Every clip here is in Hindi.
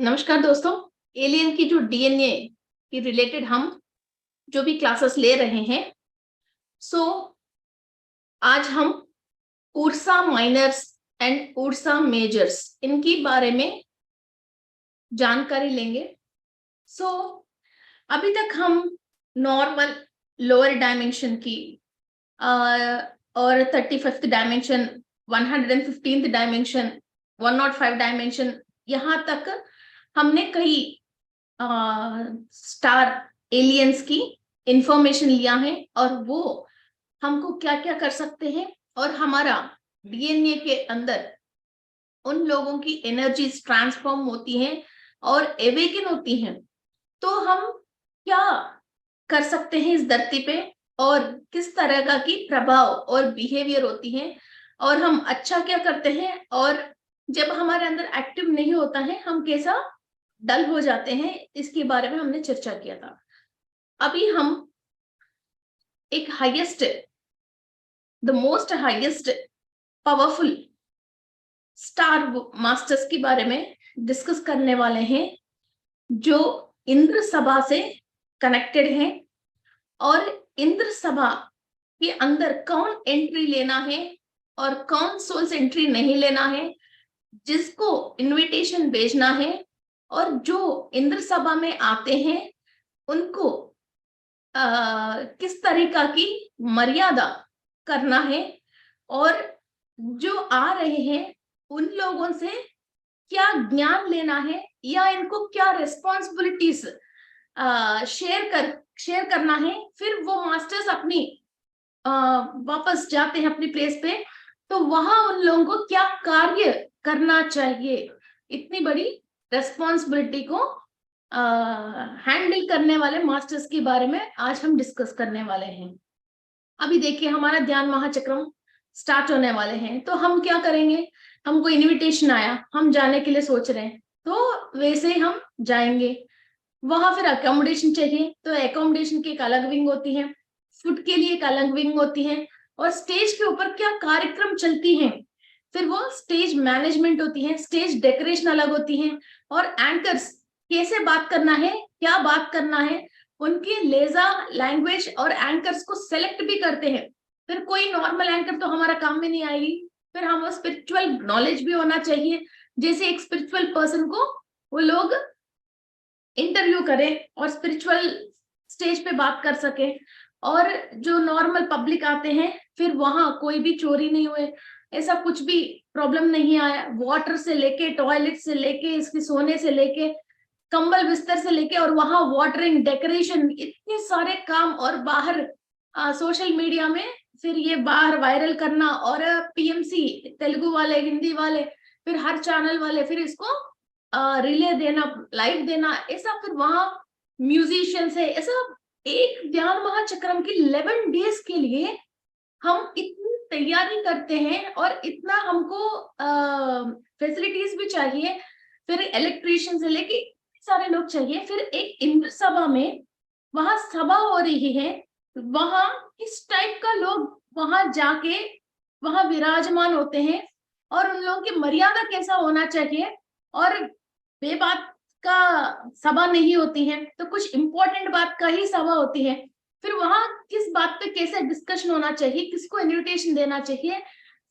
नमस्कार दोस्तों। एलियन की जो डीएनए की रिलेटेड हम जो भी क्लासेस ले रहे हैं, आज हम Ursa Minors and Ursa Majors इनकी बारे में जानकारी लेंगे। अभी तक हम नॉर्मल लोअर डायमेंशन की और 35th dimension, 115th dimension, 105 dimension, यहाँ तक हमने कई स्टार एलियंस की इंफॉर्मेशन लिया है और वो हमको क्या क्या कर सकते हैं और हमारा डीएनए के अंदर उन लोगों की एनर्जीज ट्रांसफॉर्म होती हैं और एवेकन होती हैं, तो हम क्या कर सकते हैं इस धरती पे और किस तरह का की प्रभाव और बिहेवियर होती है और हम अच्छा क्या करते हैं और जब हमारे अंदर एक्टिव नहीं होता है हम कैसा डल हो जाते हैं, इसके बारे में हमने चर्चा किया था। अभी हम एक highest, the most highest powerful star masters के बारे में डिस्कस करने वाले हैं जो इंद्र सभा से कनेक्टेड हैं और इंद्र सभा के अंदर कौन एंट्री लेना है और कौन सोल्स एंट्री नहीं लेना है, जिसको इनविटेशन भेजना है और जो इंद्र सभा में आते हैं उनको किस तरीका की मर्यादा करना है और जो आ रहे हैं उन लोगों से क्या ज्ञान लेना है या इनको क्या रेस्पॉन्सिबिलिटीज शेयर करना है। फिर वो मास्टर्स अपनी वापस जाते हैं अपनी प्लेस पे, तो वहां उन लोगों को क्या कार्य करना चाहिए। इतनी बड़ी रेस्पॉन्सिबिलिटी को हैंडल करने वाले मास्टर्स के बारे में आज हम डिस्कस करने वाले हैं। अभी देखिए हमारा ध्यान महाचक्रम स्टार्ट होने वाले हैं, तो हम क्या करेंगे, हमको इनविटेशन आया, हम जाने के लिए सोच रहे हैं, तो वैसे ही हम जाएंगे। वहां फिर अकोमोडेशन चाहिए, तो अकोमोडेशन की एक अलग विंग होती है, फूड के लिए एक अलग विंग होती है और स्टेज के ऊपर क्या कार्यक्रम चलती है, फिर वो स्टेज मैनेजमेंट होती है, स्टेज डेकोरेशन अलग होती है और एंकर्स कैसे बात करना है, क्या बात करना है, उनकी लेजा लैंग्वेज और एंकर्स को सेलेक्ट भी करते हैं। फिर कोई नॉर्मल एंकर तो हमारा काम में नहीं आएगी, फिर हम स्पिरिचुअल नॉलेज भी होना चाहिए, जैसे एक स्पिरिचुअल पर्सन को वो लोग इंटरव्यू करें और स्पिरिचुअल स्टेज पे बात कर सके। और जो नॉर्मल पब्लिक आते हैं फिर वहां कोई भी चोरी नहीं हुए, ऐसा कुछ भी प्रॉब्लम नहीं आया, वाटर से लेके, टॉयलेट से लेके, इसके सोने से लेके, कंबल बिस्तर से लेके और वहां वाटरिंग, डेकोरेशन, इतने सारे काम और बाहर सोशल मीडिया में फिर ये बाहर वायरल करना और पीएमसी तेलुगु वाले, हिंदी वाले, फिर हर चैनल वाले फिर इसको रिले देना, लाइव देना, ऐसा फिर वहां म्यूजिशियंस है, ऐसा एक ध्यान महाचक्रम की 11 डेज के लिए हम इतनी तैयारी करते हैं और इतना हमको फैसिलिटीज भी चाहिए, फिर इलेक्ट्रिशियन से लेके सारे लोग चाहिए। फिर एक इंद्र सभा में वहां सभा हो रही है, वहां किस टाइप का लोग वहां जाके वहां विराजमान होते हैं और उन लोगों की मर्यादा कैसा होना चाहिए और बेबात का सभा नहीं होती है, तो कुछ इंपॉर्टेंट बात का ही सभा होती है। फिर वहां किस बात पे कैसे डिस्कशन होना चाहिए, किसको इनविटेशन देना चाहिए,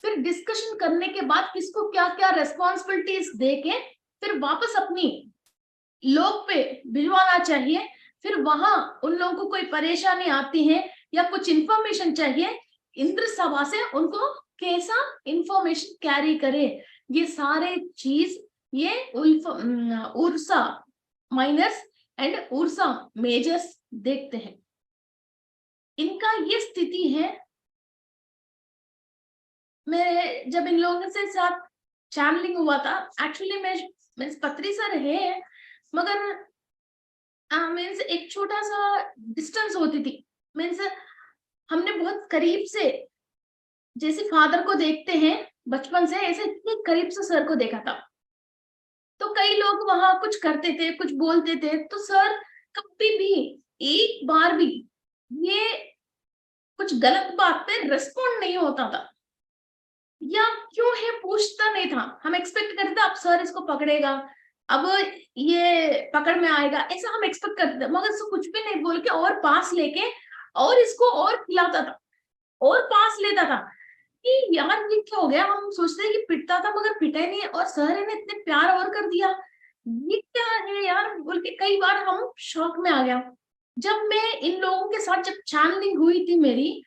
फिर डिस्कशन करने के बाद किसको क्या क्या रेस्पॉन्सिबिलिटीज देके फिर वापस अपनी लोग पे भिजवाना चाहिए। फिर वहां उन लोगों को कोई परेशानी आती है या कुछ इंफॉर्मेशन चाहिए, इंद्र सभा से उनको कैसा इंफॉर्मेशन कैरी करे, ये सारे चीज ये Ursa Minors and Ursa Majors देखते हैं। इनका ये स्थिति है, मैं जब इन लोगों से साथ चैनलिंग हुआ था, एक्चुअली मैं पत्री सर है मगर मीन्स एक छोटा सा डिस्टेंस होती थी, मीन्स हमने बहुत करीब से जैसे फादर को देखते हैं बचपन से, ऐसे इतने करीब से सर को देखा था। तो कई लोग वहां कुछ करते थे, कुछ बोलते थे, तो सर कभी भी एक बार भी ये कुछ गलत बात पे रिस्पॉन्ड नहीं होता था या क्यों है पूछता नहीं था। हम एक्सपेक्ट करते थे अब सर इसको पकड़ेगा, अब ये पकड़ में आएगा, ऐसा हम एक्सपेक्ट करते थे, मगर इसको कुछ भी नहीं बोल के और पास लेके और इसको और खिलाता था और पास लेता था कि यार ये क्या हो गया। हम सोचते हैं कि पिटता था मगर पिटा ही नहीं है, और सर ने इतने प्यार और कर दिया, ये क्या है यार बोल के कई बार हम शौक में आ गया। जब मैं इन लोगों के साथ जब चैनलिंग हुई थी मेरी,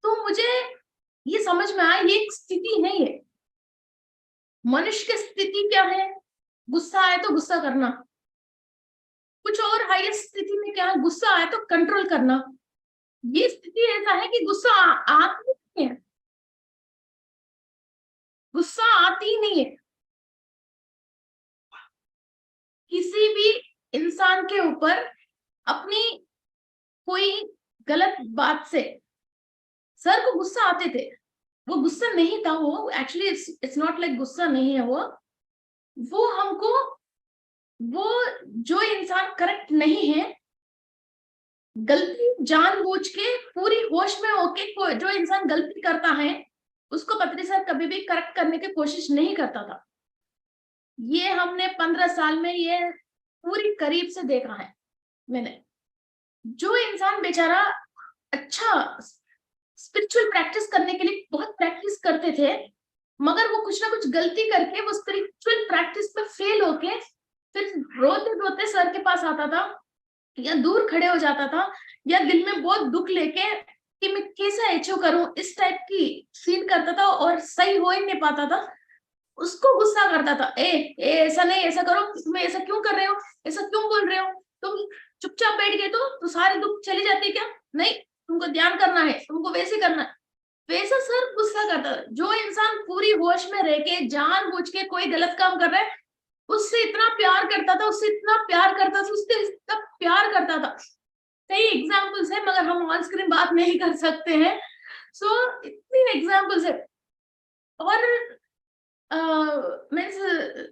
तो मुझे ये समझ में आया ये एक स्थिति नहीं है। मनुष्य की स्थिति क्या है? गुस्सा आए तो गुस्सा करना। कुछ और हाईएस्ट स्थिति में क्या है? गुस्सा आए तो कंट्रोल करना। ये स्थिति ऐसा है कि गुस्सा आती नहीं है, गुस्सा आती ही नहीं है। किसी भी इंसान के ऊपर अपनी कोई गलत बात से सर को गुस्सा आते थे, वो गुस्सा नहीं था, वो एक्चुअली इट्स नॉट लाइक गुस्सा नहीं है वो हमको, वो जो इंसान करेक्ट नहीं है, गलती जानबूझ के पूरी होश में होके जो इंसान गलती करता है उसको पत्री सर कभी भी करेक्ट करने की कोशिश नहीं करता था। ये हमने 15 साल में ये पूरी करीब से देखा है मैंने। जो इंसान बेचारा अच्छा स्पिरिचुअल प्रैक्टिस करने के लिए बहुत प्रैक्टिस करते थे, मगर वो कुछ ना कुछ गलती करके वो स्पिरिचुअल प्रैक्टिस में फेल होके फिर रोते रोते सर के पास आता था, या दूर खड़े हो जाता था, या दिल में बहुत दुख लेके कि मैं कैसा अचीव करूं, इस टाइप की सीन करता था और सही हो ही नहीं पाता था। उसको गुस्सा करता था, ए ऐसा नहीं, ऐसा करो, तुम ऐसा क्यों कर रहे हो, ऐसा क्यों बोल रहे हो, तुम चुपचाप बैठ गए तो सारे दुख चली जाती क्या? नहीं, तुमको ध्यान करना है, तुमको वैसे करना है। वैसा सर गुस्सा करता था। जो इंसान पूरी होश में रह के जानबूझ के कोई गलत काम कर रहा है, उससे इतना प्यार करता था, उससे इतना प्यार करता था, उससे इतना प्यार करता था। कई एग्जाम्पल्स है मगर हम ऑन स्क्रीन बात नहीं कर सकते हैं। सो इतनी एग्जाम्पल्स है। और मीन्स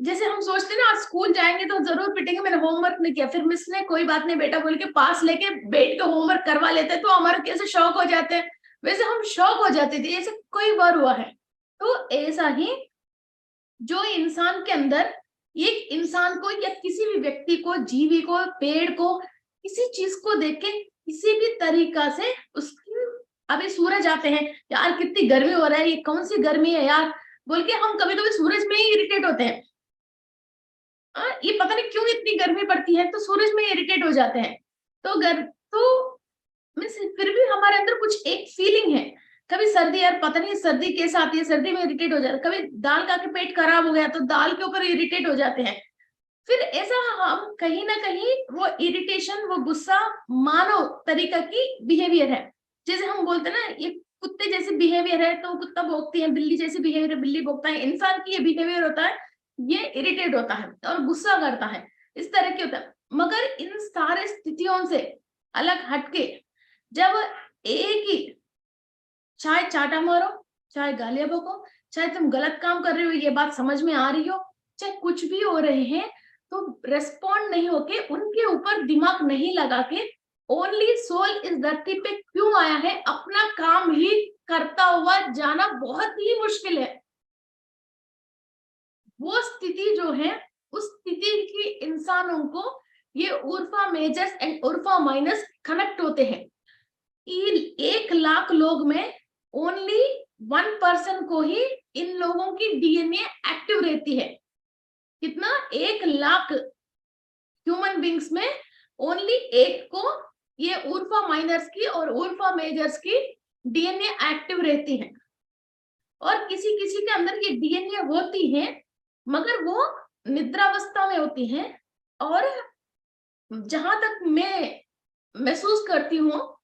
जैसे हम सोचते ना आज स्कूल जाएंगे तो जरूर पिटेंगे, मैंने होमवर्क नहीं किया, फिर मिस ने कोई बात नहीं बेटा बोल के पास लेके बैठ के होमवर्क करवा लेते, तो हमारा कैसे शौक हो जाते हैं, वैसे हम शौक हो जाते थे। ऐसे कई बार हुआ है। तो ऐसा ही जो इंसान के अंदर, एक इंसान को या किसी भी व्यक्ति को, जीवी को, पेड़ को, किसी चीज को देख के किसी भी तरीका से उसकी, अभी सूरज आते हैं, यार कितनी गर्मी हो रहा है, ये कौन सी गर्मी है यार बोल के हम कभी कभी सूरज में ही इरिटेट होते हैं। ये पता नहीं क्यों इतनी गर्मी पड़ती है, तो सूरज में इरिटेट हो जाते हैं। तो मीन्स फिर भी हमारे अंदर कुछ एक फीलिंग है। कभी सर्दी, यार पता नहीं सर्दी कैसे आती है, सर्दी में इरिटेट हो जाता है। कभी दाल खा के पेट खराब हो गया तो दाल के ऊपर इरिटेट हो जाते हैं। फिर ऐसा हम कहीं ना कहीं वो इरिटेशन, वो गुस्सा मानव तरीका की बिहेवियर है। जैसे हम बोलते हैं ना, ये कुत्ते जैसे बिहेवियर है तो कुत्ता भौंकती है, बिल्ली जैसी बिहेवियर है बिल्ली भौंकता है। इंसान की ये बिहेवियर होता है, ये इरिटेट होता है और गुस्सा करता है, इस तरह की होता है। मगर इन सारे स्थितियों से अलग हटके जब एक ही, चाहे चाटा मारो, चाहे गालियां बको, चाहे तुम गलत काम कर रहे हो ये बात समझ में आ रही हो, चाहे कुछ भी हो रहे हैं, तो रेस्पॉन्ड नहीं होके, उनके ऊपर दिमाग नहीं लगा के, ओनली सोल इस धरती पे क्यों आया है, अपना काम ही करता हुआ जाना बहुत ही मुश्किल है। वो स्थिति जो है, उस स्थिति की इंसानों को ये उर्फा मेजर्स एंड उर्फा माइनस कनेक्ट होते हैं। 1 लाख लोग में ओनली 1% को ही इन लोगों की डीएनए एक्टिव रहती है। कितना? 1 लाख ह्यूमन बींग्स में ओनली 1 को ये उल्फा माइनर्स की और उल्फा मेजर्स की डीएनए एक्टिव रहती है। और किसी किसी के अंदर ये डीएनए होती है मगर वो निद्रावस्था में होती है। और जहां तक मैं महसूस करती हूँ,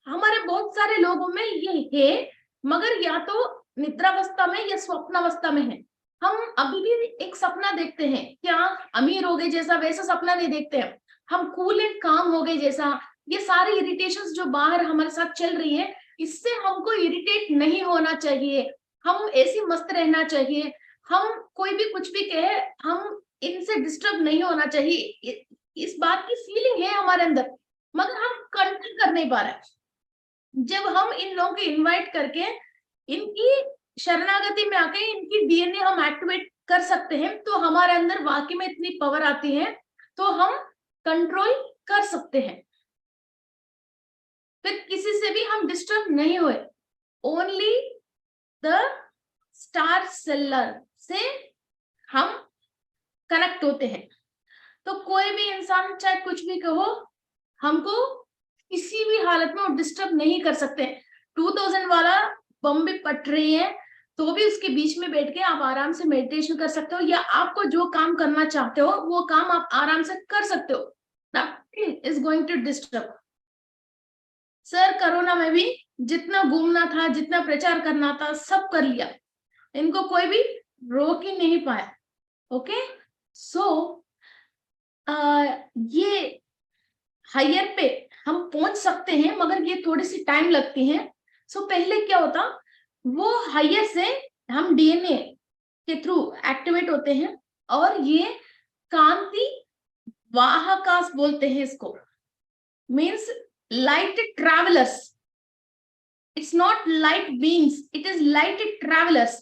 हमारे बहुत सारे लोगों में ये है, मगर या तो निद्रावस्था में या स्वप्नावस्था में है। हम अभी भी एक सपना देखते हैं, क्या अमीर हो गए जैसा, वैसा सपना नहीं देखते हैं। हम कूल एंड काम हो गए जैसा, ये सारी इरिटेशंस जो बाहर हमारे साथ चल रही है, इससे हमको इरिटेट नहीं होना चाहिए। हम ऐसी मस्त रहना चाहिए। हम कोई भी कुछ भी कहे, हम इनसे डिस्टर्ब नहीं होना चाहिए, इस बात की फीलिंग है हमारे अंदर, मगर हम कंट्रोल कर नहीं पा रहे। जब हम इन लोगों को इनवाइट करके इनकी शरणागति में आके इनकी डीएनए हम एक्टिवेट कर सकते हैं तो हमारे अंदर वाकई में इतनी पावर आती है, तो हम कंट्रोल कर सकते हैं, फिर किसी से भी हम डिस्टर्ब नहीं हुए। ओनली द स्टार सेलर से हम कनेक्ट होते हैं। तो कोई भी इंसान चाहे कुछ भी कहो, हमको किसी भी हालत में वो डिस्टर्ब नहीं कर सकते। 2000 वाला बम भी फट रही है तो भी उसके बीच में बैठ के आप आराम से मेडिटेशन कर सकते हो, या आपको जो काम करना चाहते हो वो काम आप आराम से कर सकते हो। Nothing is going to disturb. Sir corona में भी जितना घूमना था, जितना प्रचार करना था, सब कर लिया, इनको कोई भी रोक ही नहीं पाया। ओके, सो ये हायर पे हम पहुंच सकते हैं, मगर ये थोड़ी सी टाइम लगती है। सो पहले क्या होता, वो हायर से हम डीएनए के थ्रू एक्टिवेट होते हैं, और ये कांति वाहकास बोलते हैं इसको, means light travellers. It's not light beings, it is light travellers.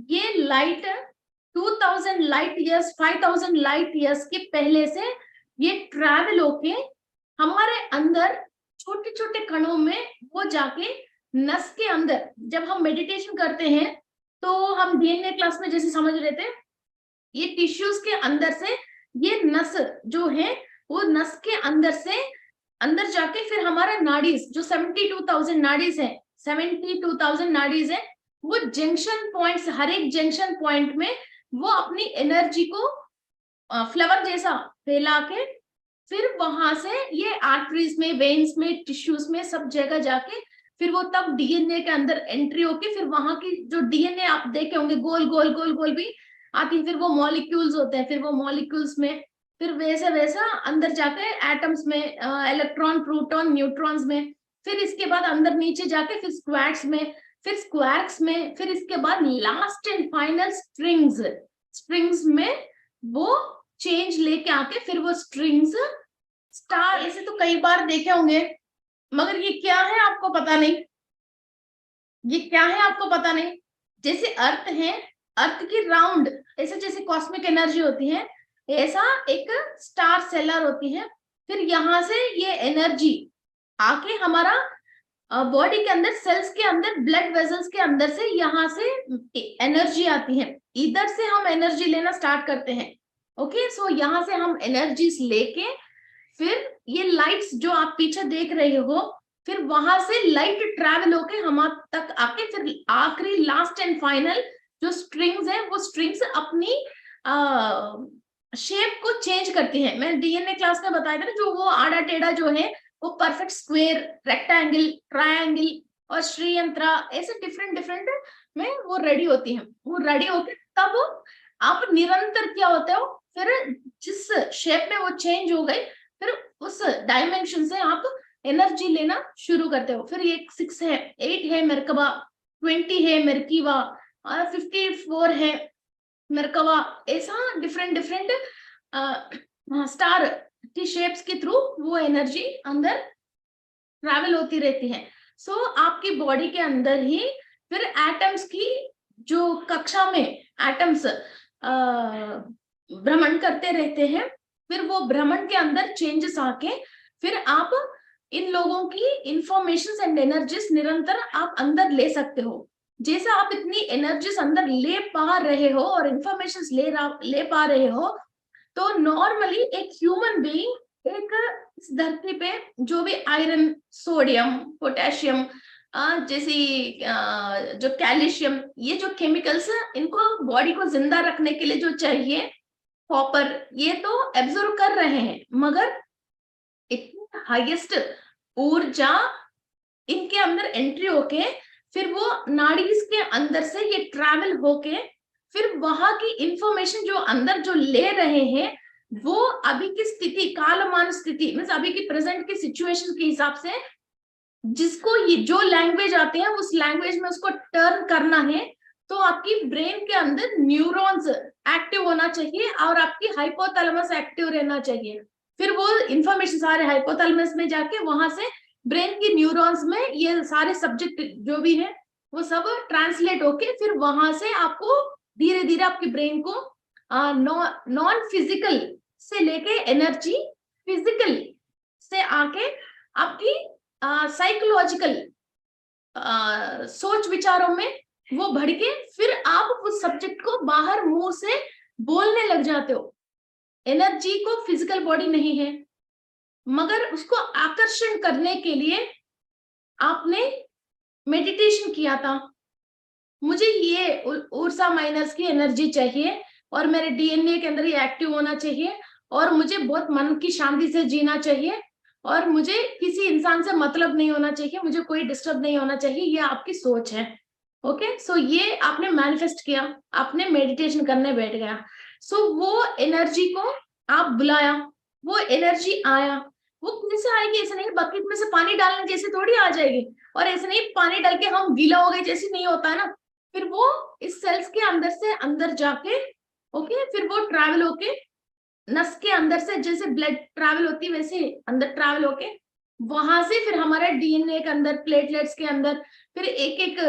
ये light 2000 light years, 5000 light years के पहले से ये ट्रैवल होके हमारे अंदर छोटे छोटे कणों में वो जाके नस के अंदर, जब हम मेडिटेशन करते हैं तो हम डीएनए क्लास में जैसे समझ रहे थे, ये टिश्यूज के अंदर से ये नस जो है वो नस के अंदर से अंदर जाके फिर हमारा नाड़ीज जो 72,000 नाड़ीज है, 72,000 नाड़ीज है, वो जंक्शन पॉइंट्स, हर एक जंक्शन पॉइंट में वो अपनी एनर्जी को फ्लावर जैसा फैला के फिर वहां से ये आर्टरीज में, वेन्स में, टिश्यूज में, सब जगह जाके फिर वो तब डीएनए के अंदर एंट्री होके फिर वहां की जो डीएनए आप देखे होंगे गोल गोल गोल गोल भी आती, फिर वो मॉलिक्यूल्स होते हैं, फिर वो मॉलिक्यूल्स में फिर वैसे वैसा अंदर जाके एटम्स में, इलेक्ट्रॉन, प्रोटॉन, न्यूट्रॉन्स में, फिर इसके बाद अंदर नीचे जाके फिर स्क्वाड्स में, फिर स्क्वार्क्स में, फिर इसके बाद last and final strings, strings में वो चेंज लेके आके फिर वो स्ट्रिंग्स स्टार। ऐसे तो कई बार देखे होंगे, मगर ये क्या है आपको पता नहीं, ये क्या है आपको पता नहीं। जैसे अर्थ है, अर्थ की राउंड ऐसे जैसे कॉस्मिक एनर्जी होती है, ऐसा एक स्टार सेलर होती है। फिर यहाँ से ये एनर्जी आके हमारा बॉडी के अंदर, सेल्स के अंदर, ब्लड वेसल्स के अंदर से यहाँ से एनर्जी आती है, इधर से हम एनर्जी लेना स्टार्ट करते हैं। ओके, सो यहाँ से हम एनर्जीज लेके फिर ये लाइट्स जो आप पीछे देख रहे हो, फिर वहां से लाइट ट्रैवल होके हम तक आके फिर आखिरी लास्ट एंड फाइनल जो स्ट्रिंग्स है, वो स्ट्रिंग्स अपनी शेप को चेंज करती है। मैं डीएनए क्लास में बताया था ना, जो वो आड़ा टेढ़ा जो है वो परफेक्ट स्क्वायर, रेक्टेंगल, ट्रायंगल और श्रीयंत्र, ऐसे डिफरेंट डिफरेंट में वो रेडी होती है। वो रेडी होके तब आप निरंतर क्या होते हो, फिर जिस शेप में वो चेंज हो गई, फिर उस डायमेंशन से आप एनर्जी लेना शुरू करते हो। फिर ये 6 है, 8 है मरकबा, 20 है मरकीवा और 54 है मरकबा, ऐसा डिफरेंट डिफरेंट स्टार की शेप्स के थ्रू वो एनर्जी अंदर ट्रैवल होती रहती है। सो आपकी बॉडी के अंदर ही फिर एटम्स की जो कक्षा में एटम्स भ्रमण करते रहते हैं, फिर वो भ्रमण के अंदर चेंजेस आके फिर आप इन लोगों की इंफॉर्मेशन एंड एनर्जीज निरंतर आप अंदर ले सकते हो। जैसा आप इतनी एनर्जीज अंदर ले पा रहे हो और इंफॉर्मेशन ले पा रहे हो, तो नॉर्मली एक ह्यूमन बीइंग एक इस धरती पे जो भी आयरन, सोडियम, पोटेशियम, जैसी जो कैल्शियम, ये जो केमिकल्स इनको बॉडी को जिंदा रखने के लिए जो चाहिए, कॉपर, ये तो एब्जॉर्ब कर रहे हैं, मगर इतनी हाईएस्ट ऊर्जा इनके अंदर एंट्री होके फिर वो नाड़ीज के अंदर से ये ट्रैवल होके फिर वहां की इंफॉर्मेशन जो अंदर जो ले रहे हैं, वो अभी की स्थिति, कालमान स्थिति मीन्स अभी की प्रेजेंट की सिचुएशन के हिसाब से जिसको ये जो लैंग्वेज आते हैं उस लैंग्वेज में उसको टर्न करना है, तो आपकी ब्रेन के अंदर न्यूरॉन्स एक्टिव होना चाहिए और आपकी हाइपोथैलेमस एक्टिव रहना चाहिए। फिर वो इंफॉर्मेशन सारे हाइपोथैलेमस में जाके वहां से ब्रेन की न्यूरॉन्स में ये सारे सब्जेक्ट जो भी है वो सब ट्रांसलेट होके फिर वहां से आपको धीरे धीरे आपके ब्रेन को नॉन फिजिकल से लेके एनर्जी फिजिकल से आके आपकी साइकोलॉजिकल सोच विचारों में वो भड़ के फिर आप उस सब्जेक्ट को बाहर मुंह से बोलने लग जाते हो। एनर्जी को फिजिकल बॉडी नहीं है, मगर उसको आकर्षण करने के लिए आपने मेडिटेशन किया था। मुझे ये उर्सा माइनस की एनर्जी चाहिए और मेरे डीएनए के अंदर ये एक्टिव होना चाहिए और मुझे बहुत मन की शांति से जीना चाहिए और मुझे किसी इंसान से मतलब नहीं होना चाहिए, मुझे कोई डिस्टर्ब नहीं होना चाहिए। ये आपकी सोच है। ओके, सो ये आपने मैनिफेस्ट किया, आपने मेडिटेशन करने बैठ गया। सो वो एनर्जी को आप बुलाया, वो एनर्जी आया। वो कैसे आएगी? ऐसे नहीं बकेट में से पानी डालने जैसे थोड़ी आ जाएगी, और ऐसे नहीं पानी डाल के हम गीला हो गए जैसे नहीं होता है ना। फिर वो इस सेल्स के अंदर से अंदर जाके ओके, फिर वो ट्रैवल होके नस के अंदर से जैसे ब्लड ट्रैवल होती है वैसे अंदर ट्रैवल होके वहां से फिर हमारे डीएनए के अंदर, प्लेटलेट्स के अंदर, फिर एक एक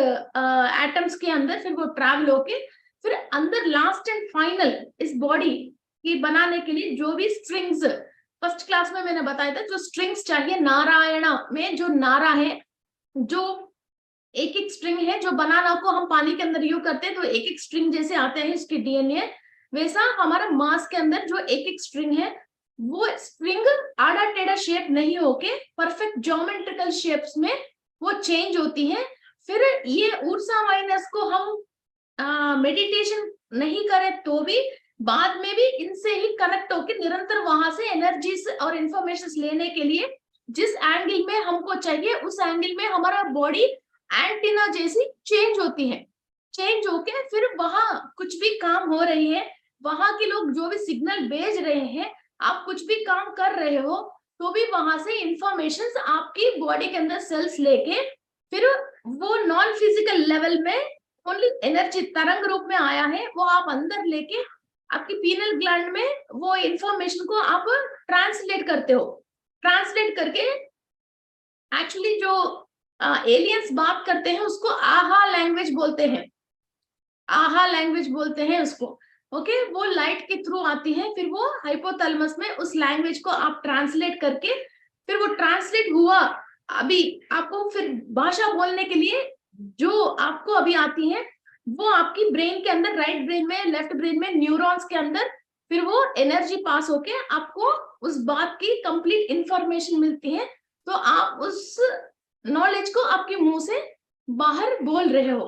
एटम्स के अंदर फिर वो ट्रैवल होके फिर अंदर लास्ट एंड फाइनल इस बॉडी की बनाने के लिए जो भी स्ट्रिंग्स फर्स्ट क्लास में मैंने बताया था, जो स्ट्रिंग्स चाहिए नारायणा में, जो नारा है, जो एक एक स्ट्रिंग है, जो बनाना को हम पानी के अंदर यूज करते हैं तो एक एक स्ट्रिंग जैसे आते हैं इसके डीएनए, वैसा हमारा मास के अंदर जो एक एक स्ट्रिंग है वो स्ट्रिंग आड़ा टेढ़ा शेप नहीं होके परफेक्ट ज्योमेट्रिकल शेप्स में वो चेंज होती है। फिर ये ऊर्जा माइनस को हम मेडिटेशन नहीं करें तो भी बाद में भी इनसे ही कनेक्ट होके निरंतर वहां से एनर्जीज और इंफॉर्मेशन लेने के लिए जिस एंगल में हमको चाहिए उस एंगल में हमारा बॉडी एंटीना जैसी चेंज होती है। चेंज होके फिर वहां कुछ भी काम हो रही है, वहां के लोग जो भी सिग्नल भेज रहे हैं, आप कुछ भी काम कर रहे हो तो भी वहां से इंफॉर्मेशन आपकी बॉडी के अंदर सेल्स लेके फिर वो नॉन फिजिकल लेवल में ओनली एनर्जी तरंग रूप में आया है, वो आप अंदर लेके आपकी पीनल ग्लैंड में वो इंफॉर्मेशन को आप ट्रांसलेट करते हो। ट्रांसलेट करके एक्चुअली जो एलियंस बात करते हैं उसको आहा लैंग्वेज बोलते हैं, आहा लैंग्वेज बोलते हैं उसको। ओके, वो लाइट के थ्रू आती है, फिर वो हाइपोथैलेमस में उस लैंग्वेज को आप ट्रांसलेट करके फिर वो ट्रांसलेट हुआ। अभी आपको फिर भाषा बोलने के लिए जो आपको अभी आती है वो आपकी ब्रेन के अंदर, राइट ब्रेन में, लेफ्ट ब्रेन में, न्यूरॉन्स के अंदर फिर वो एनर्जी पास होके आपको उस बात की कंप्लीट इंफॉर्मेशन मिलती है। तो आप उस नॉलेज को आपके मुंह से बाहर बोल रहे हो।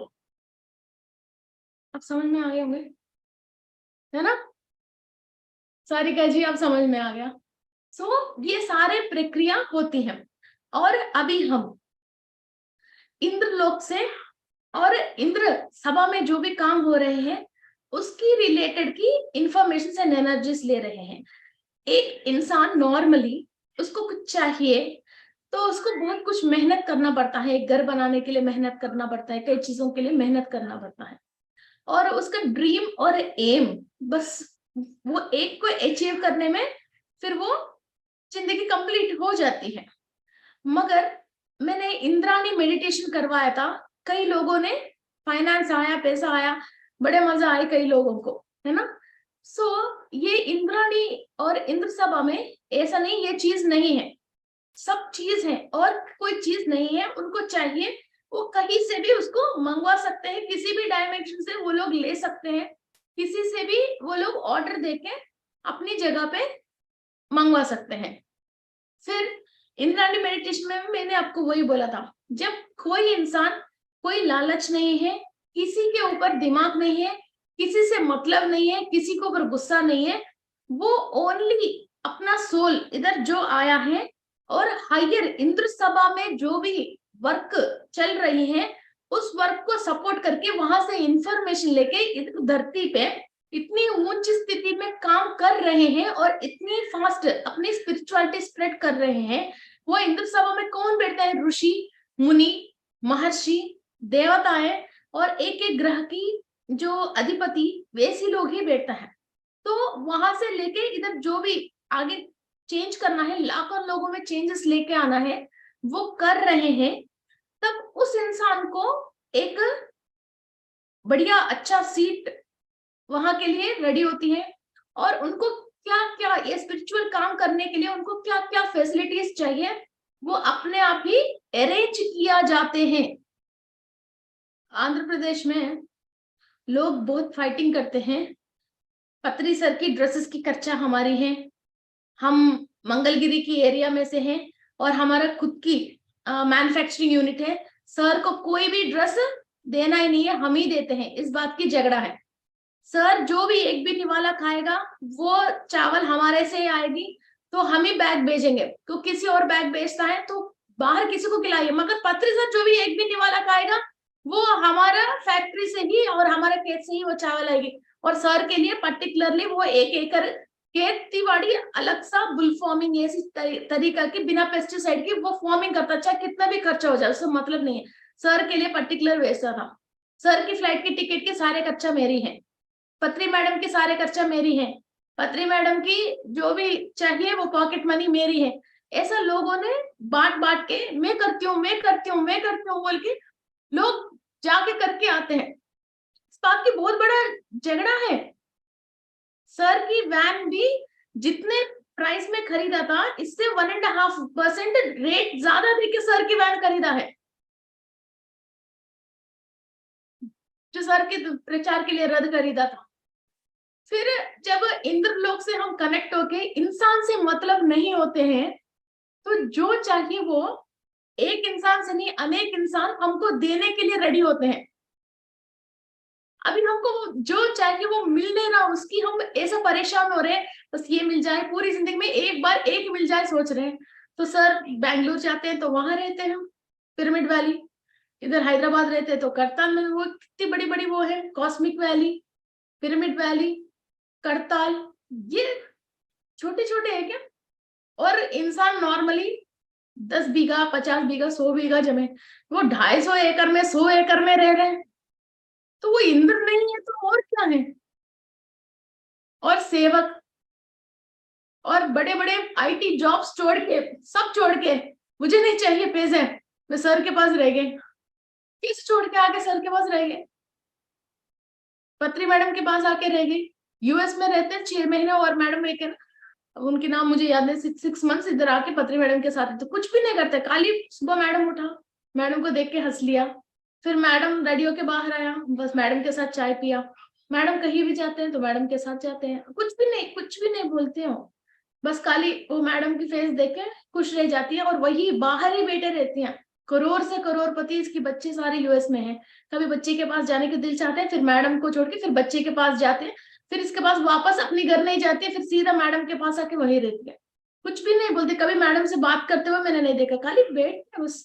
अब समझ में आ गए होंगे, है ना? सारिका जी, अब समझ में आ गया। सो ये सारे प्रक्रिया होती है। और अभी हम इंद्रलोक से और इंद्र सभा में जो भी काम हो रहे हैं उसकी रिलेटेड की इंफॉर्मेशन एंड एनर्जीज ले रहे हैं। एक इंसान नॉर्मली उसको कुछ चाहिए तो उसको बहुत कुछ मेहनत करना पड़ता है, घर बनाने के लिए मेहनत करना पड़ता है, कई चीजों के लिए मेहनत करना पड़ता है, और उसका ड्रीम और एम बस वो एक को अचीव करने में फिर वो जिंदगी कंप्लीट हो जाती है। मगर मैंने इंद्राणी मेडिटेशन करवाया था, कई लोगों ने, फाइनेंस आया, पैसा आया, बड़े मजा आए कई लोगों को, है ना? सो ये इंद्राणी और इंद्र सभा में ऐसा नहीं ये चीज नहीं है, सब चीज है और कोई चीज नहीं है। उनको चाहिए वो कहीं से भी उसको मंगवा सकते हैं, किसी भी डायमेंशन से वो लोग ले सकते हैं, किसी से भी वो लोग ऑर्डर देके अपनी जगह पे मंगवा सकते हैं। फिर इंद्राणी मेडिटेशन में मैंने आपको वही बोला था, जब कोई इंसान, कोई लालच नहीं है, किसी के ऊपर दिमाग नहीं है, किसी से मतलब नहीं है, किसी के ऊपर गुस्सा नहीं है, वो ओनली अपना सोल इधर जो आया है और हायर इंद्र सभा में जो भी वर्क चल रही है उस वर्क को सपोर्ट करके वहां से इंफॉर्मेशन लेके धरती पे इतनी ऊंची स्थिति में काम कर रहे हैं और इतनी फास्ट अपनी स्पिरिचुअलिटी स्प्रेड कर रहे हैं। वो इंद्र सभा में कौन बैठता है? ऋषि, मुनि, महर्षि, देवताएं और एक एक ग्रह की जो अधिपति, वैसे लोग ही बैठता है। तो वहां से लेके इधर जो भी आगे चेंज करना है, लाखों लोगों में चेंजेस लेके आना है, वो कर रहे हैं। तब उस इंसान को एक बढ़िया अच्छा सीट वहां के लिए रेडी होती हैं, और उनको क्या क्या ये स्पिरिचुअल काम करने के लिए उनको क्या क्या फैसिलिटीज चाहिए वो अपने आप ही अरेंज किया जाते हैं। आंध्र प्रदेश में लोग बहुत फाइटिंग करते हैं। पत्री सर की ड्रेसेस की कच्चा हमारी है, हम मंगलगिरी की एरिया में से हैं और हमारा खुद की मैन्युफैक्चरिंग यूनिट है। सर को कोई भी ड्रेस देना ही नहीं है, हम ही देते हैं, इस बात की झगड़ा है। सर जो भी एक भी निवाला खाएगा वो चावल हमारे से ही आएगी, तो हम ही बैग भेजेंगे। तो किसी और बैग भेजता है तो बाहर किसी को खिलाइए, मगर पत्री सर जो भी एक भी निवाला खाएगा वो हमारा फैक्ट्री से ही और हमारे खेत से ही वो चावल आएगी। और सर के लिए पर्टिकुलरली वो 1 एकड़ खेती बाड़ी अलग सा बुल फॉर्मिंग ऐसी तरीका की बिना पेस्टिसाइड की वो फॉर्मिंग करता, चाहे कितना भी खर्चा हो जाए उससे मतलब नहीं है। सर के लिए पर्टिकुलर वैसा था। सर की फ्लाइट की टिकट के सारे खर्चा मेरी है, पत्री मैडम की सारे खर्चा मेरी है, पत्री मैडम की जो भी चाहिए वो पॉकेट मनी मेरी है। ऐसा लोगों ने बांट बांट के मैं करती हूँ मैं करती हूँ मैं करती हूँ बोल के लोग जाके करके आते हैं। इस बात की बहुत बड़ा झगड़ा है। सर की वैन भी जितने प्राइस में खरीदा था इससे 1.5% रेट ज्यादा दे के सर की वैन खरीदा है, जो सर के प्रचार के लिए रद्द खरीदा था। फिर जब इंद्रलोक से हम कनेक्ट होके इंसान से मतलब नहीं होते हैं तो जो चाहिए वो एक इंसान से नहीं अनेक इंसान हमको देने के लिए रेडी होते हैं। अभी हमको जो चाहिए वो मिल नहीं रहा, उसकी हम ऐसा परेशान हो रहे हैं, बस ये मिल जाए पूरी जिंदगी में एक बार एक मिल जाए सोच रहे हैं। तो सर बैंगलोर जाते हैं तो वहां रहते हैं पिरामिड वैली, इधर हैदराबाद रहते हैं तो करताल में वो कितनी बड़ी बड़ी वो है कॉस्मिक वैली, पिरामिड वैली, करताल, ये छोटे छोटे है क्या। और इंसान नॉर्मली 10 बीघा 50 बीघा 100 बीघा जमीन, वो 250 एकड़ में 100 एकड़ में रह रहे हैं, तो वो इंद्र नहीं है तो और क्या है। और सेवक और बड़े बड़े आईटी जॉब्स छोड़ के सब छोड़ के मुझे नहीं चाहिए पैसे, मैं सर के पास रह गए, किस छोड़ के आके सर के पास रह गए, पत्री मैडम के पास आके रह गई। यूएस में रहते हैं 6 महीने और मैडम एक उनके नाम मुझे याद है 6 मंथ्स इधर आके पत्री मैडम के साथ तो कुछ भी नहीं करते, खाली सुबह मैडम उठा मैडम को देख के हंस लिया, फिर मैडम रेडियो के बाहर आया बस मैडम के साथ चाय पिया, मैडम कहीं भी जाते हैं तो मैडम के साथ जाते हैं, कुछ भी नहीं बोलते हो, बस खाली वो मैडम की फेस देख के खुश रह जाती है। और वही बाहर ही बैठे रहती हैं, करोड़ से करोड़पति इसके बच्चे सारे यूएस में हैं, कभी बच्चे के पास जाने के दिल चाहते हैं फिर मैडम को छोड़ के फिर बच्चे के पास जाते हैं, फिर इसके पास वापस अपने घर नहीं जाती है, फिर सीधा मैडम के पास आके वही रहती है, कुछ भी नहीं बोलते, कभी मैडम से बात करते हुए मैंने नहीं देखा, खाली बैठ बस।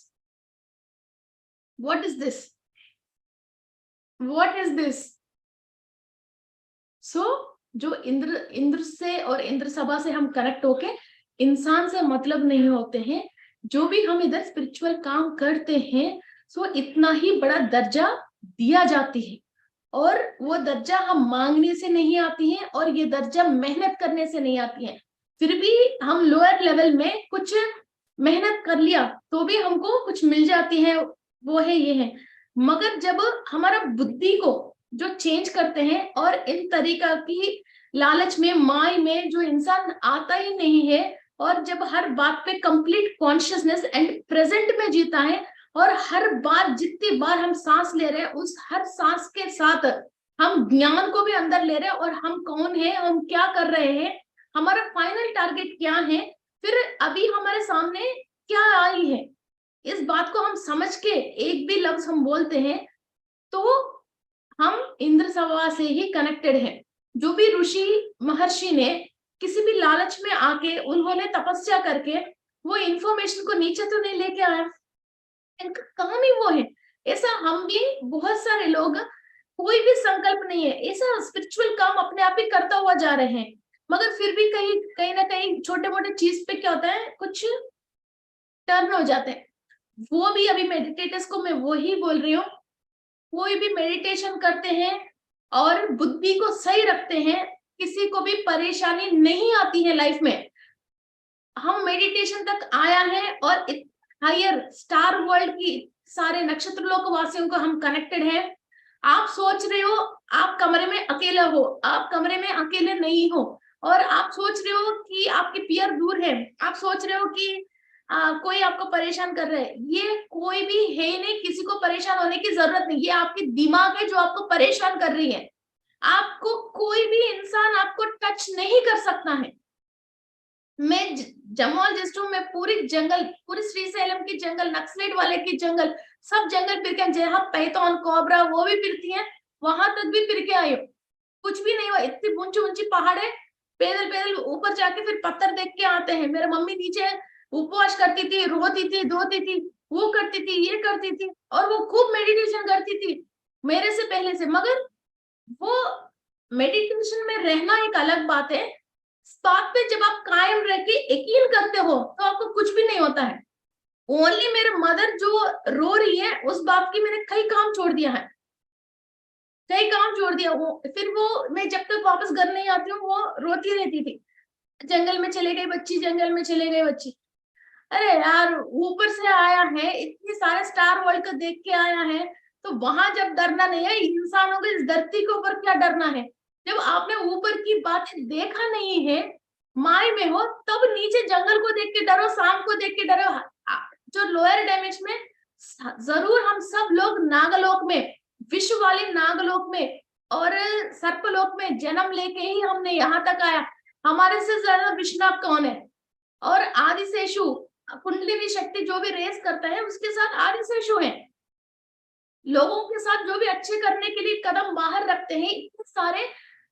What is this, what is this. So जो इंद्र से और इंद्र सभा से हम कनेक्ट होके इंसान से मतलब नहीं होते हैं, जो भी हम इधर स्पिरिचुअल काम करते हैं सो इतना ही बड़ा दर्जा दिया जाती है, और वो दर्जा हम मांगने से नहीं आती है और ये दर्जा मेहनत करने से नहीं आती है। फिर भी हम लोअर लेवल में कुछ मेहनत कर लिया तो भी हमको कुछ मिल जाती है, वो है ये है। मगर जब हमारा बुद्धि को जो चेंज करते हैं और इन तरीका की लालच में माय में जो इंसान आता ही नहीं है, और जब हर बात पे कंप्लीट कॉन्शियसनेस एंड प्रेजेंट में जीता है, और हर बार जितनी बार हम सांस ले रहे हैं उस हर सांस के साथ हम ज्ञान को भी अंदर ले रहे हैं, और हम कौन है, हम क्या कर रहे हैं, हमारा फाइनल टारगेट क्या है, फिर अभी हमारे सामने क्या आई है, इस बात को हम समझ के एक भी लफ्ज हम बोलते हैं तो हम इंद्र सभा से ही कनेक्टेड हैं। जो भी ऋषि महर्षि ने किसी भी लालच में आके उन्होंने तपस्या करके वो इंफॉर्मेशन को नीचे तो नहीं लेके आया, इनका काम ही वो है। ऐसा हम भी बहुत सारे लोग, कोई भी संकल्प नहीं है, ऐसा स्पिरिचुअल काम अपने आप ही करता हुआ जा रहे हैं, मगर फिर भी कहीं ना कहीं छोटे मोटे चीज पे क्या होता है कुछ टर्न हो जाते हैं। वो भी अभी मेडिटेटर्स को मैं वो ही बोल रही हूँ, कोई भी मेडिटेशन करते हैं और बुद्धि को सही रखते हैं, किसी को भी परेशानी नहीं आती है लाइफ में। हम मेडिटेशन तक आया है और हायर स्टार वर्ल्ड की सारे नक्षत्र लोक वासियों को हम कनेक्टेड हैं। आप सोच रहे हो आप कमरे में अकेला हो, आप कमरे में अकेले नहीं हो, और आप सोच रहे हो कि आपके पियर दूर है, आप सोच रहे हो कि कोई आपको परेशान कर रहा है, ये कोई भी है नहीं, किसी को परेशान होने की जरूरत नहीं, ये आपकी दिमाग है जो आपको परेशान कर रही है। आपको कोई भी इंसान आपको टच नहीं कर सकता है। मैं जम्मू और जस्ट में पूरी जंगल, पूरी श्रीशैलम की जंगल, नक्सलेट वाले की जंगल, सब जंगल फिर के, जहाँ पैथॉन कोबरा वो भी फिरती है, वहां तक भी फिर के आई हूँ, कुछ भी नहीं हुआ। इतनी ऊंची ऊंची पहाड़ है, पैदल पैदल ऊपर जाके फिर पत्थर देख के आते हैं। मेरा मम्मी नीचे उपवास करती थी, रोती थी, धोती थी, वो करती थी, ये करती थी, और वो खूब मेडिटेशन करती थी मेरे से पहले से। मगर वो मेडिटेशन में रहना एक अलग बात है, इस बात पे जब आप कायम रह के यकीन करते हो तो आपको कुछ भी नहीं होता है। ओनली मेरे मदर जो रो रही है उस बात की मैंने कई काम छोड़ दिया है, कई काम छोड़ दिया। वो फिर वो मैं जब तक वापस घर नहीं आती हूँ वो रोती रहती थी, जंगल में चले गए बच्ची, जंगल में चले गए बच्ची। अरे यार, ऊपर से आया है, इतने सारे स्टार वर्ल्ड को देख के आया है, तो वहां जब डरना नहीं है, इंसानों को इस धरती के ऊपर क्या डरना है? जब आपने ऊपर की बातें देखा नहीं है, माय में हो, तब नीचे जंगल को देख के डरो, शाम को देख के डरो। जो लोअर डायमेंशन में, जरूर हम सब लोग नागलोक में, विश्व वाले नागलोक में और सर्पलोक में जन्म लेके ही हमने यहाँ तक आया। हमारे से ज्यादा विश्वनाथ कौन है? और आदिशेषु, कुंडलिनी शक्ति जो भी रेस करता है उसके साथ आदिशेषु है। लोगों के साथ जो भी अच्छे करने के लिए कदम बाहर रखते हैं, इतने सारे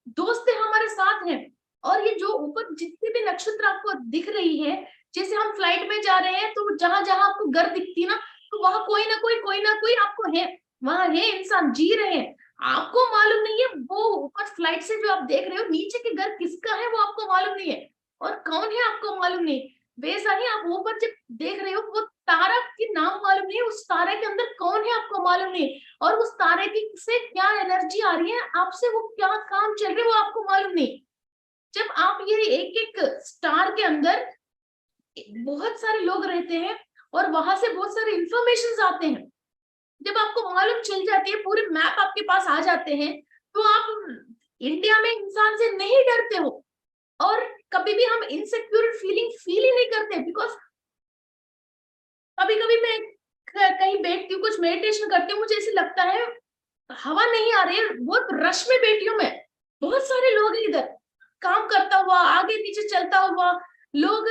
दोस्त हमारे साथ हैं। और ये जो ऊपर जितनी भी नक्षत्र आपको दिख रही है, जैसे हम फ्लाइट में जा रहे हैं तो जहां जहां आपको घर दिखती ना, तो वहां कोई ना कोई आपको है, वहां है, इंसान जी रहे हैं, आपको मालूम नहीं है। वो ऊपर फ्लाइट से जो आप देख रहे हो, नीचे के घर किसका है वो आपको मालूम नहीं है, और कौन है आपको मालूम नहीं। वैसा ही आप ऊपर जब देख रहे हो, वो तारा की नाम मालूम नहीं, उस तारे के अंदर कौन है आपको मालूम नहीं, और उस तारे की से क्या एनर्जी आ रही है आपसे, वो क्या काम चल रहे वो आपको मालूम नहीं। जब आप ये एक एक स्टार के अंदर बहुत सारे लोग रहते हैं और वहां से बहुत सारे इंफॉर्मेशन आते हैं, जब आपको मालूम चल जाती है, पूरे मैप आपके पास आ जाते हैं, तो आप इंडिया में इंसान से नहीं डरते हो, और कभी भी हम इनसिक्योर फीलिंग फील ही नहीं करते। बिकॉज कभी कभी मैं कहीं बैठती हूँ, कुछ मेडिटेशन करती हूँ, मुझे ऐसे लगता है हवा नहीं आ रही है, बहुत रश में बैठी हूँ मैं, बहुत सारे लोग हैं इधर, काम करता हुआ, आगे पीछे चलता हुआ लोग,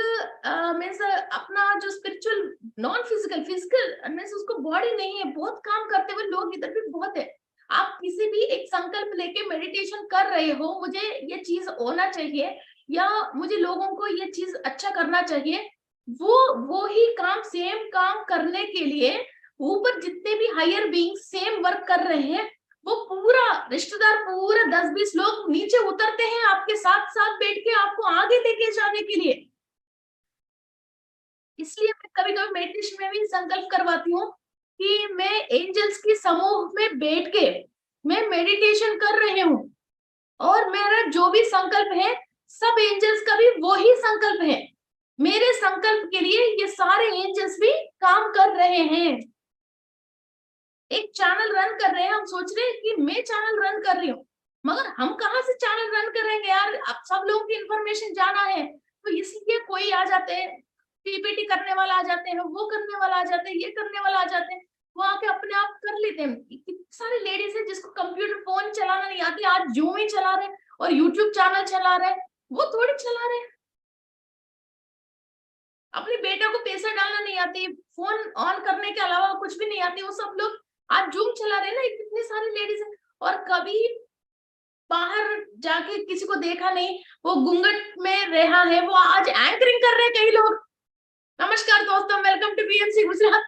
मीन्स अपना जो spiritual, non physical, physical means उसको बॉडी नहीं है, बहुत काम करते हुए लोग इधर भी बहुत है। आप किसी भी एक संकल्प लेके मेडिटेशन कर रहे हो, मुझे ये चीज होना चाहिए, या मुझे लोगों को ये चीज अच्छा करना चाहिए, वो ही काम, सेम काम करने के लिए ऊपर जितने भी हायर बीइंग सेम वर्क कर रहे हैं, वो पूरा रिश्तेदार, पूरा 10-20 लोग नीचे उतरते हैं आपके साथ साथ बैठ के आपको आगे लेके जाने के लिए। इसलिए मैं कभी कभी मेडिटेशन में भी संकल्प करवाती हूँ कि मैं एंजल्स की समूह में बैठ के मैं मेडिटेशन कर रही हूँ, और मेरा जो भी संकल्प है, सब एंजल्स का भी वही संकल्प है। मेरे संकल्प के लिए ये सारे एंजल्स भी काम कर रहे हैं, एक चैनल रन कर रहे हैं। हम सोच रहे हैं कि मैं चैनल रन कर रही हूँ, मगर हम कहाँ से चैनल रन करेंगे यार, अब सब लोगों की इंफॉर्मेशन जाना है, तो इसलिए कोई आ जाते हैं, पीपीटी करने वाला आ जाते हैं, वो करने वाला आ जाते हैं, ये करने वाला आ जाते हैं, वो आके अपने आप कर लेते हैं। कितने सारे लेडीज है जिसको कंप्यूटर फोन चलाना नहीं आती, आज जूम ही चला रहे और यूट्यूब चैनल चला रहे, वो थोड़ी चला रहे। अपने बेटे को पैसा डालना नहीं आती, फोन ऑन करने के अलावा कुछ भी नहीं आती, वो सब लोग आज जूम चला रहे ना, कितनी सारी लेडीज है। और कभी बाहर जाके किसी को देखा नहीं, वो घूंघट में रहा है, वो आज एंकरिंग कर रहे हैं कई लोग। नमस्कार दोस्तों, वेलकम टू बीएमसी गुजरात।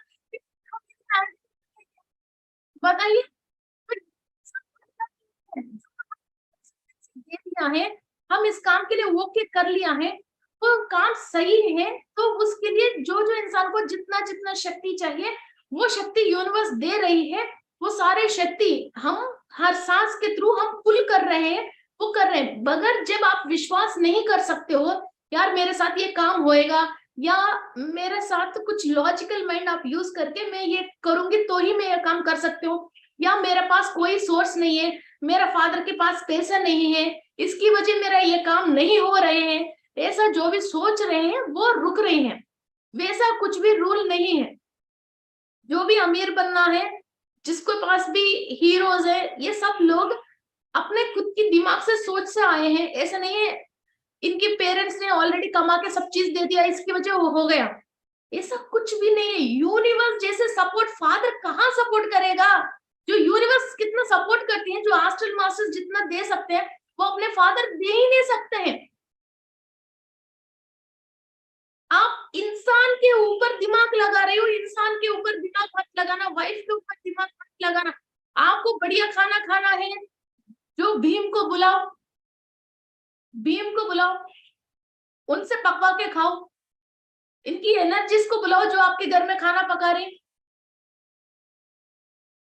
बताइए, दे दिया है, हम इस काम के लिए वो के कर लिया है, वो काम सही है, तो उसके लिए जो जो इंसान को जितना जितना शक्ति चाहिए, वो शक्ति यूनिवर्स दे रही है। वो सारे शक्ति हम हर सांस के थ्रू हम पुल कर रहे हैं, वो कर रहे हैं। मगर जब आप विश्वास नहीं कर सकते हो, यार मेरे साथ ये काम होएगा, या मेरे साथ कुछ लॉजिकल माइंड आप यूज करके मैं ये करूंगी तो ही मैं ये काम कर सकती हूँ, या मेरे पास कोई सोर्स नहीं है, मेरा फादर के पास पैसा नहीं है, इसकी वजह मेरा ये काम नहीं हो रहे हैं, ऐसा जो भी सोच रहे हैं वो रुक रहे हैं। वैसा कुछ भी रूल नहीं है। जो भी अमीर बनना है, जिसके पास भी हीरोज है, ये सब लोग अपने खुद की दिमाग से सोच से आए हैं। ऐसा नहीं है इनके पेरेंट्स ने ऑलरेडी कमा के सब चीज दे दिया इसकी वजह वो हो गया, ऐसा कुछ भी नहीं है। यूनिवर्स जैसे सपोर्ट फादर कहाँ सपोर्ट करेगा? जो यूनिवर्स कितना सपोर्ट करती है, जो एस्ट्रल मास्टर्स जितना दे सकते हैं वो अपने फादर दे ही नहीं सकते हैं। आप इंसान के ऊपर दिमाग लगा रहे हो, इंसान के ऊपर दिमाग मत लगाना, वाइफ के ऊपर दिमाग मत लगाना। आपको बढ़िया खाना खाना है, जो भीम को बुलाओ, भीम को बुलाओ, उनसे पकवा के खाओ। इनकी एनर्जीज को बुलाओ जो आपके घर में खाना पका रहे।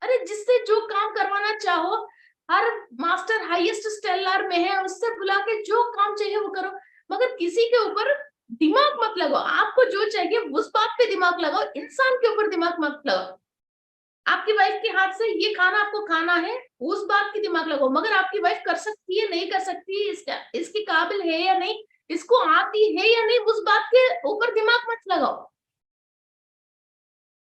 अरे जिससे जो काम करवाना चाहो, हर मास्टर हाईएस्ट स्टेलर में है, उससे बुला के जो काम चाहिए वो करो, मगर किसी के ऊपर दिमाग मत लगाओ। आपको जो चाहिए उस बात पे दिमाग लगाओ, इंसान के ऊपर दिमाग मत लगाओ। आपकी वाइफ के हाथ से ये खाना आपको खाना है, उस बात की दिमाग लगाओ, मगर आपकी वाइफ कर सकती है नहीं कर सकती, इसकी काबिल है या नहीं, इसको आती है या नहीं, उस बात के ऊपर दिमाग मत लगाओ।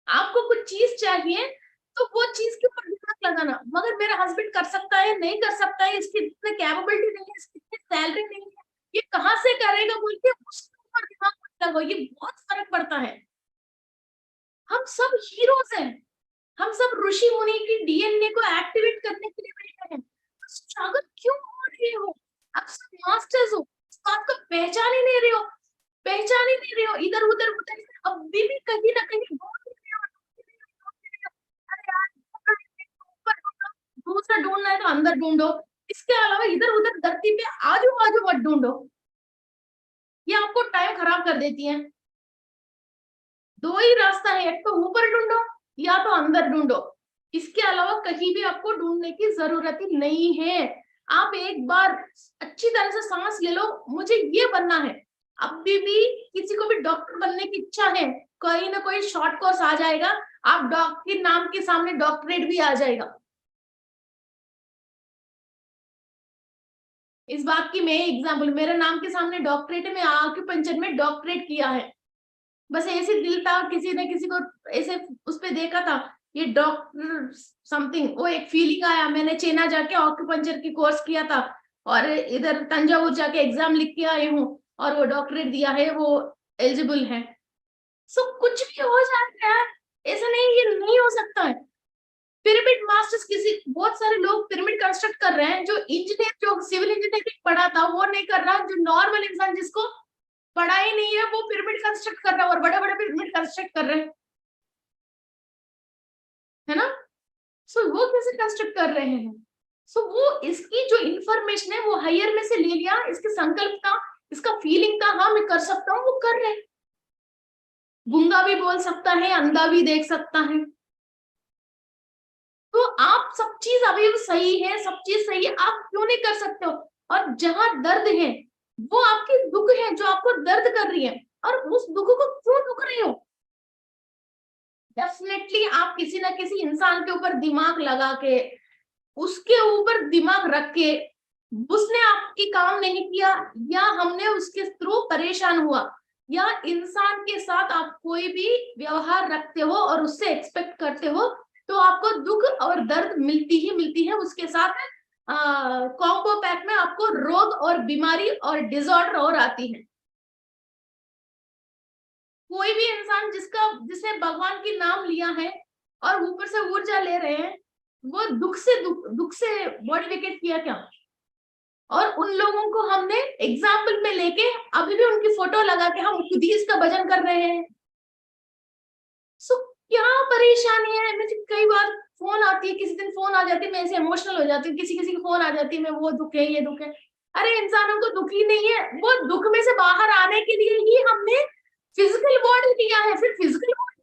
आपको कुछ चीज चाहिए तो वो चीज के ऊपर दिमाग लगाना, मगर मेरा हस्बैंड कर सकता है नहीं कर सकता है, इसकी इतनी कैपेबिलिटी नहीं है, इसकी इतनी सैलरी नहीं है, ये कहाँ से करेगा बोल के उसके ऊपर दिमाग मत लगाओ। ये बहुत फर्क पड़ता है। हम सब हीरोज हैं, हम सब ऋषि मुनि की डीएनए को एक्टिवेट करने के लिए बैठे हैं। स्ट्रगल क्यों हो रही हो? आप सब मास्टर्स हो, तो आपको पहचान ही नहीं रहे हो, पहचान ही नहीं रहे हो, इधर उधर उधर अभी भी कहीं ना कहीं ढूंढ ही रहे हो, ढूंढ ही रहे हो, ढूंढ ही रहे हो। अरे यार ऊपर ढूंढो, दूसरा ढूंढना है तो अंदर ढूंढो, इसके अलावा इधर उधर धरती पे आजू बाजू मत ढूंढो, ये आपको टाइम खराब कर देती है। दो ही रास्ता है, एक तो ऊपर ढूंढो या तो अंदर ढूंढो, इसके अलावा कहीं भी आपको ढूंढने की जरूरत ही नहीं है। आप एक बार अच्छी तरह से सांस ले लो, मुझे ये बनना है। अभी भी किसी को भी डॉक्टर बनने की इच्छा है, कोई ना कोई शॉर्ट कोर्स आ जाएगा, आप डॉक्टर के नाम के सामने डॉक्टरेट भी आ जाएगा। इस बात की मैं एग्जाम्पल, मेरे नाम के सामने डॉक्टरेट है, मैं आक्यूपंचर में डॉक्टरेट किया है। बस ऐसे दिल था, किसी ने किसी को ऐसे उस पे देखा था, ये डॉक्टर समथिंग, वो एक फीलिंग आया, मैंने चेन्नई जाके ऑक्यूपंचर की कोर्स किया था और इधर तंजावुर जाके एग्जाम लिख के आई हूँ और वो डॉक्टरेट दिया है, वो एलिजिबल है। सो कुछ भी हो जाता है, ऐसा नहीं ये नहीं हो सकता है। पिरामिड मास्टर्स, किसी बहुत सारे लोग पिरामिड कंस्ट्रक्ट कर रहे हैं, जो इंजीनियर जो सिविल इंजीनियरिंग पढ़ा था वो नहीं कर रहा, जो नॉर्मल इंसान जिसको पढ़ाई नहीं है वो पिरामिड कंस्ट्रक्ट कर रहा है और बड़े बड़े पिरामिड कंस्ट्रक्ट कर रहे हैं, है ना? सो वो कैसे कंस्ट्रक्ट कर रहे हैं? सो वो इसकी जो इंफॉर्मेशन है वो हायर में से ले लिया, इसके संकल्प का, इसका फीलिंग का, हाँ मैं कर सकता हूँ, वो कर रहे हैं। गूंगा भी बोल सकता है, अंधा भी देख सकता है। तो आप सब चीज अभी सही है, सब चीज सही है, आप क्यों नहीं कर सकते हो? और जहां दर्द है वो आपकी दुख है जो आपको दर्द कर रही है, और उस दुख को क्यों दुख रही हो? डेफिनेटली आप किसी ना किसी इंसान के ऊपर दिमाग लगा के, उसके ऊपर दिमाग रख के, उसने आपकी काम नहीं किया या हमने उसके थ्रू परेशान हुआ, या इंसान के साथ आप कोई भी व्यवहार रखते हो और उससे एक्सपेक्ट करते हो, तो आपको दुख और दर्द मिलती ही मिलती है। उसके साथ कॉम्बो पैक में आपको रोग और बीमारी और डिसऑर्डर और आती है। कोई भी इंसान जिसने भगवान की नाम लिया है और ऊपर से ऊर्जा ले रहे हैं, वो दुख से बॉडी वेकेट किया क्या? और उन लोगों को हमने एग्जाम्पल में लेके अभी भी उनकी फोटो लगा के हम खुद ही इसका भजन कर रहे हैं। सो क्या परेशानी है? मुझे कई बार फोन आती है, किसी दिन फोन आ जाती है, मैं ऐसे इमोशनल हो जाती हूँ, किसी किसी की फोन आ जाती है, मैं वो दुख है ये दुख है। अरे इंसानों को दुख ही नहीं है, वो दुख में से बाहर आने के लिए ही हमने फिजिकल बॉडी दिया है, फिर फिजिकल बॉडी,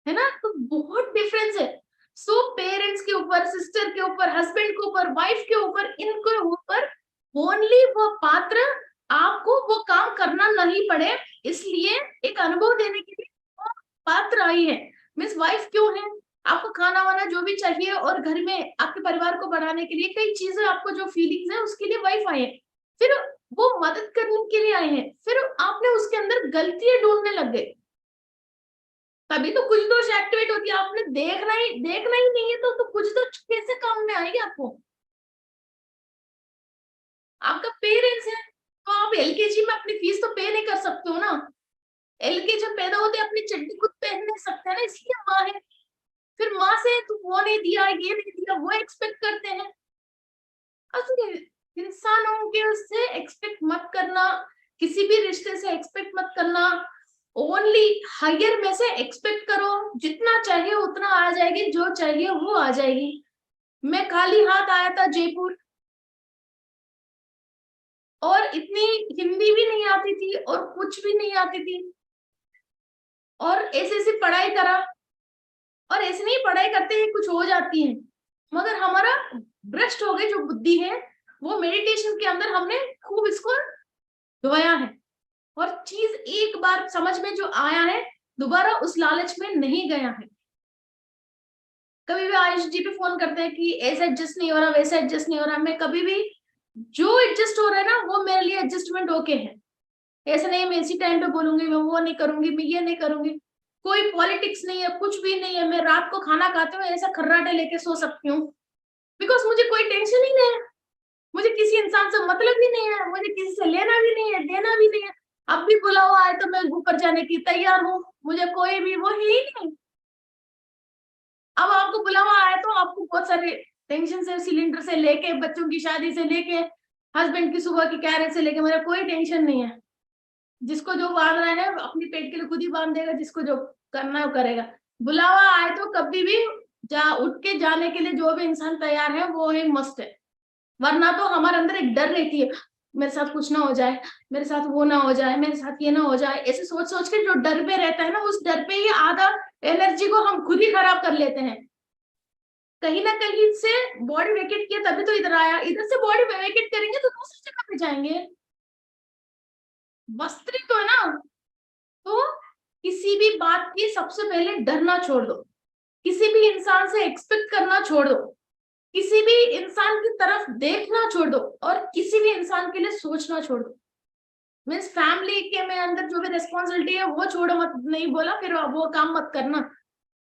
है ना? तो बहुत डिफरेंस है। सो पेरेंट्स के ऊपर, सिस्टर के ऊपर, हस्बैंड के ऊपर, वाइफ के ऊपर, इनके ऊपर ओनली वो पात्र, आपको वो काम करना नहीं पड़े, इसलिए एक अनुभव देने के लिए वो पात्र आई है। मीन्स वाइफ क्यों है, आपको खाना वाना जो भी चाहिए और घर में आपके परिवार को बढ़ाने के लिए कई चीजें, आपको जो फीलिंग्स है उसके लिए वाइफ आई है, फिर वो मदद करने के लिए आए हैं, फिर आपने उसके अंदर गलतियां ढूंढने लग गए, तभी तो कुछ दोष एक्टिवेट होती है। आपने देखना ही नहीं है तो कुछ तो कैसे काम में आएगी आपको। आपका पेरेंट्स है तो आप एलकेजी में अपनी फीस तो पे नहीं कर सकते हो ना, एलकेजी जब पैदा होते अपनी चड्डी खुद पहन नहीं सकते हैं ना, इसलिए माँ है। फिर माँ से तू वो नहीं दिया, ये नहीं दिया, वो एक्सपेक्ट करते हैं। असली इंसानों के उससे एक्सपेक्ट मत करना, किसी भी रिश्ते से एक्सपेक्ट मत करना, ओनली हायर में से एक्सपेक्ट करो, जितना चाहिए उतना आ जाएगी, जो चाहिए वो आ जाएगी। मैं खाली हाथ आया था जयपुर, और इतनी हिंदी भी नहीं आती थी और कुछ भी नहीं आती थी, और ऐसे ऐसे पढ़ाई करा, और ऐसे नहीं पढ़ाई करते ही कुछ हो जाती है, मगर हमारा भ्रष्ट हो गई जो बुद्धि है, वो मेडिटेशन के अंदर हमने खूब इसको धोया है, और चीज एक बार समझ में जो आया है दोबारा उस लालच में नहीं गया है। कभी भी आयुष जी पे फोन करते हैं कि ऐसा एडजस्ट नहीं हो रहा, वैसा एडजस्ट नहीं हो रहा, मैं कभी भी जो एडजस्ट हो रहा है ना वो मेरे लिए एडजस्टमेंट ओके है, ऐसा नहीं मैं इसी टाइम पे बोलूंगी, मैं वो नहीं करूंगी, मैं ये नहीं करूंगी, कोई पॉलिटिक्स नहीं है, कुछ भी नहीं है, मैं रात को खाना खाते हुए ऐसा खर्राटे लेके सो सकती हूँ, बिकॉज मुझे कोई टेंशन ही नहीं है, मुझे किसी इंसान से मतलब भी नहीं है, मुझे किसी से लेना भी नहीं है, देना भी नहीं है। अब भी बुलावा आए तो मैं ऊपर जाने की तैयार हूँ, मुझे कोई भी वो है ही नहीं। अब आपको बुलावा आया तो आपको बहुत सारे टेंशन से, सिलेंडर से लेके, बच्चों की शादी से लेके, हस्बैंड की सुबह की कैरेज से लेके, मेरा कोई टेंशन नहीं है। जिसको जो बांधना है अपनी पेट के लिए खुद ही बांध देगा, जिसको जो करना है वो करेगा। बुलावा आए तो कभी भी उठ के जाने के लिए जो भी इंसान तैयार है वो है मस्त है, वरना तो हमारे अंदर एक डर रहती है, मेरे साथ कुछ ना हो जाए, मेरे साथ वो ना हो जाए, मेरे साथ ये ना हो जाए, ऐसे सोच सोच के जो डर पे रहता है ना, उस डर पे ही आधा एनर्जी को हम खुद ही खराब कर लेते हैं। कहीं ना कहीं से बॉडी वेकेट किया तभी तो इधर आया, इधर से बॉडी वेकेट करेंगे तो दूसरी जगह पे जाएंगे, वस्त्री तो है ना। तो किसी भी बात की सबसे पहले डरना छोड़ दो, किसी भी इंसान से एक्सपेक्ट करना छोड़ दो, किसी भी इंसान की तरफ देखना छोड़ दो, और किसी भी इंसान के लिए सोचना छोड़ दो। मीन्स फैमिली के में अंदर जो भी रिस्पॉन्सिबिलिटी है वो छोड़ो मत, नहीं बोला फिर वो काम मत करना,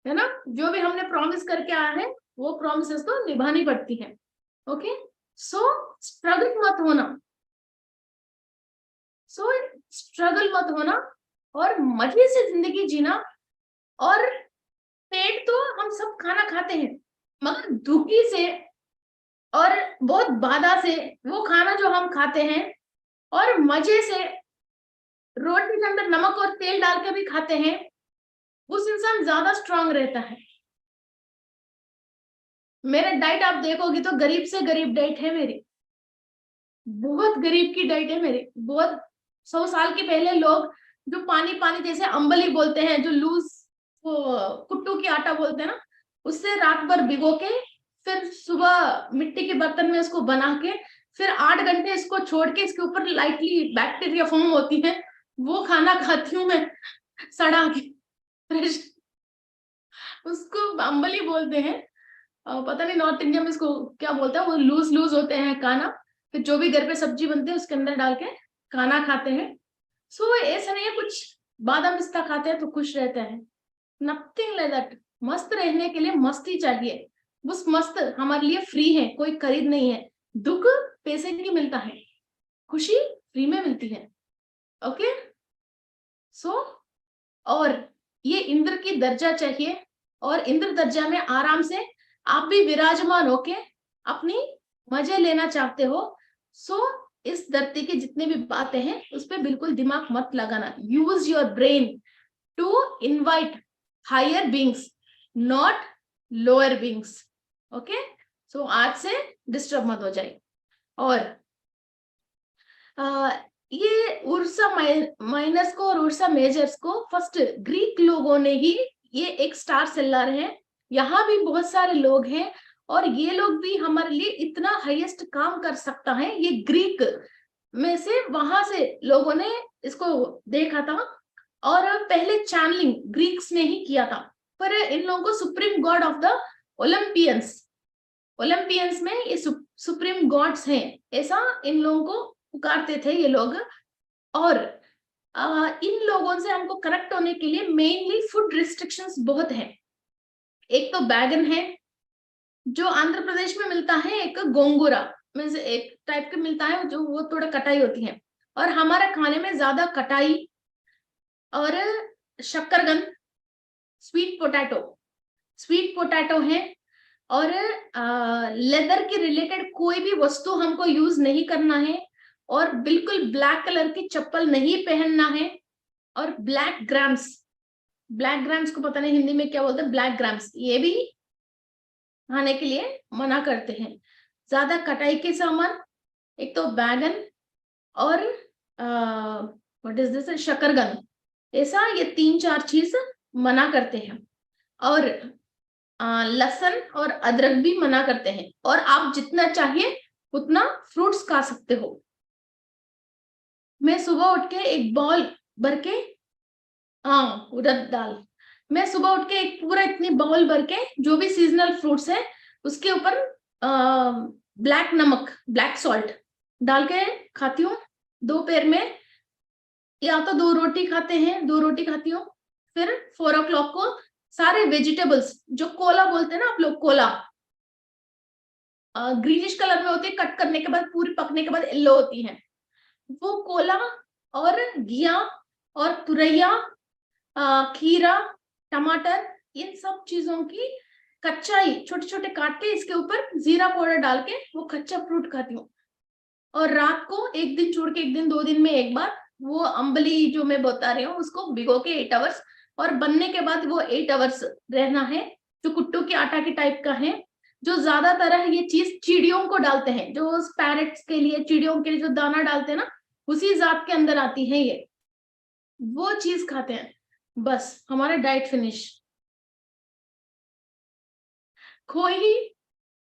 है ना। जो भी हमने प्रॉमिस करके आया है वो प्रॉमिसेस तो निभानी पड़ती है। ओके, सो स्ट्रगल मत होना, स्ट्रगल मत होना, और मजे से जिंदगी जीना। और पेट तो हम सब खाना खाते हैं, मगर दुखी से और बहुत बाधा से वो खाना जो हम खाते हैं, और मजे से रोटी के अंदर नमक और तेल डाल के भी खाते हैं, उस इंसान ज्यादा स्ट्रांग रहता है। मेरा डाइट आप देखोगी तो गरीब से गरीब डाइट है मेरी, बहुत गरीब की डाइट है मेरी। बहुत 100 साल के पहले लोग जो पानी पानी जैसे अंबली बोलते हैं, जो लूज वो कुट्टू की आटा बोलते हैं ना, उससे रात भर भिगो के फिर सुबह मिट्टी के बर्तन में इसको बना के फिर 8 घंटे इसको छोड़ के इसके ऊपर लाइटली बैक्टीरिया फॉर्म होती है, वो खाना खाती हूँ मैं सड़ा के फ्रेश, उसको अंबली बोलते हैं। पता नहीं नॉर्थ इंडिया में इसको क्या बोलते हैं, वो लूज लूज होते हैं खाना, फिर जो भी घर पे सब्जी बनती है उसके अंदर डाल के खाना खाते हैं। सो ऐसा नहीं है कुछ बादाम पिस्ता खाते हैं तो खुश रहते हैं, नथिंग लाइक दैट। मस्त रहने के लिए मस्ती चाहिए, बस मस्त हमारे लिए फ्री है, कोई खरीद नहीं है। दुख पैसे की मिलता है, खुशी फ्री में मिलती है। ओके, सो और ये इंद्र की दर्जा चाहिए, और इंद्र दर्जा में आराम से आप भी विराजमान होके अपनी मजे लेना चाहते हो। सो इस धरती की जितनी भी बातें हैं उस पर बिल्कुल दिमाग मत लगाना, use your brain to invite higher beings, not lower beings. Okay, so आज से डिस्टर्ब मत हो जाए। और ये उर्सा माइनस को और उर्सा मेजर्स को फर्स्ट ग्रीक लोगों ने ही, ये एक स्टार सेलर है, यहाँ भी बहुत सारे लोग हैं, और ये लोग भी हमारे लिए इतना हाईएस्ट काम कर सकता है, ये ग्रीक में से वहां से लोगों ने इसको देखा था, और पहले चैनलिंग ग्रीक्स ने ही किया था। पर इन लोगों को supreme God of the Olympians में ये सुप्रीम गॉड्स हैं, ऐसा इन लोगों को पुकारते थे ये लोग। और इन लोगों से हमको कनेक्ट होने के लिए मेनली फूड रिस्ट्रिक्शंस बहुत हैं। एक तो बैगन है जो आंध्र प्रदेश में मिलता है, एक गोंगुरा में से एक टाइप का मिलता है जो वो थोड़ा कटाई होती है, और हमारे खाने में ज्यादा कटाई और शक्करगंद, स्वीट पोटैटो है, और लेदर के रिलेटेड कोई भी वस्तु हमको यूज नहीं करना है, और बिल्कुल ब्लैक कलर की चप्पल नहीं पहनना है, और ब्लैक ग्राम्स को पता नहीं हिंदी में क्या बोलते हैं, ब्लैक ग्राम्स, ये भी खाने के लिए मना करते हैं। ज्यादा कटाई के सामान, एक तो बैगन और व्हाट इज दिस, शकरकंद, ऐसा ये 3-4 चीज मना करते हैं। और लहसुन और अदरक भी मना करते हैं, और आप जितना चाहिए उतना फ्रूट्स खा सकते हो। मैं सुबह उठ के एक बाउल भर के, उड़द दाल, मैं सुबह उठ के एक पूरा इतनी बाउल भर के जो भी सीजनल फ्रूट्स है उसके ऊपर ब्लैक सॉल्ट डाल के खाती हूँ। दोपहर में या तो 2 रोटी खाती हूँ। फिर 4 o'clock को सारे वेजिटेबल्स, जो कोला बोलते हैं ना आप लोग, कोला ग्रीनिश कलर में होती है, कट करने के बाद पूरी पकने के बाद येलो होती है, वो कोला और घिया और तुरैया, खीरा, टमाटर, इन सब चीजों की कच्चाई छोटे छोटे काट के इसके ऊपर जीरा पाउडर डाल के वो कच्चा फ्रूट खाती हूँ। और रात को एक दिन छोड़ के एक दिन, 2 दिन में एक बार वो अम्बली जो मैं बता रही हूँ उसको भिगो के 8 hours, और बनने के बाद वो 8 hours रहना है, जो कुट्टू के आटा के टाइप का है। जो ज्यादातर है ये चीज चिड़ियों को डालते हैं, जो पैरट्स के लिए, चिड़ियों के लिए जो दाना डालते हैं ना, उसी जात के अंदर आती है ये, वो चीज खाते हैं। बस हमारा डाइट फिनिश। खोई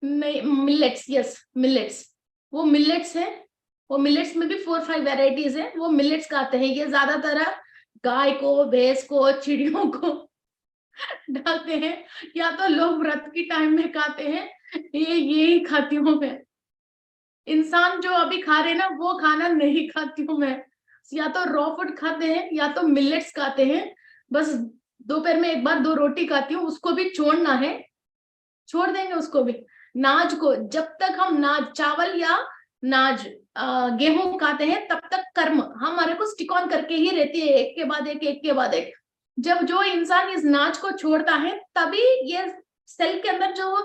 मिलेट्स, यस मिलेट्स, वो मिलेट्स है, वो मिलेट्स में भी 4-5 वेराइटीज है, वो मिलेट्स खाते हैं। ये ज्यादातर गाय को, भैंस को, चिड़ियों को डालते हैं, या तो लोग व्रत की टाइम में खाते हैं, यही खाती हूँ मैं। इंसान जो अभी खा रहे ना वो खाना नहीं खाती हूँ मैं, या तो रॉ फूड खाते हैं या तो मिलेट्स खाते हैं। बस दोपहर में एक बार 2 रोटी खाती हूँ, उसको भी छोड़ना है, छोड़ देंगे उसको भी। नाज को, जब तक हम नाज, चावल या नाज, गेहूं खाते हैं तब तक कर्म हमारे को स्टिक ऑन करके ही रहती है, एक के बाद एक। जब जो इंसान इस नाज को छोड़ता है तभी ये सेल के अंदर जो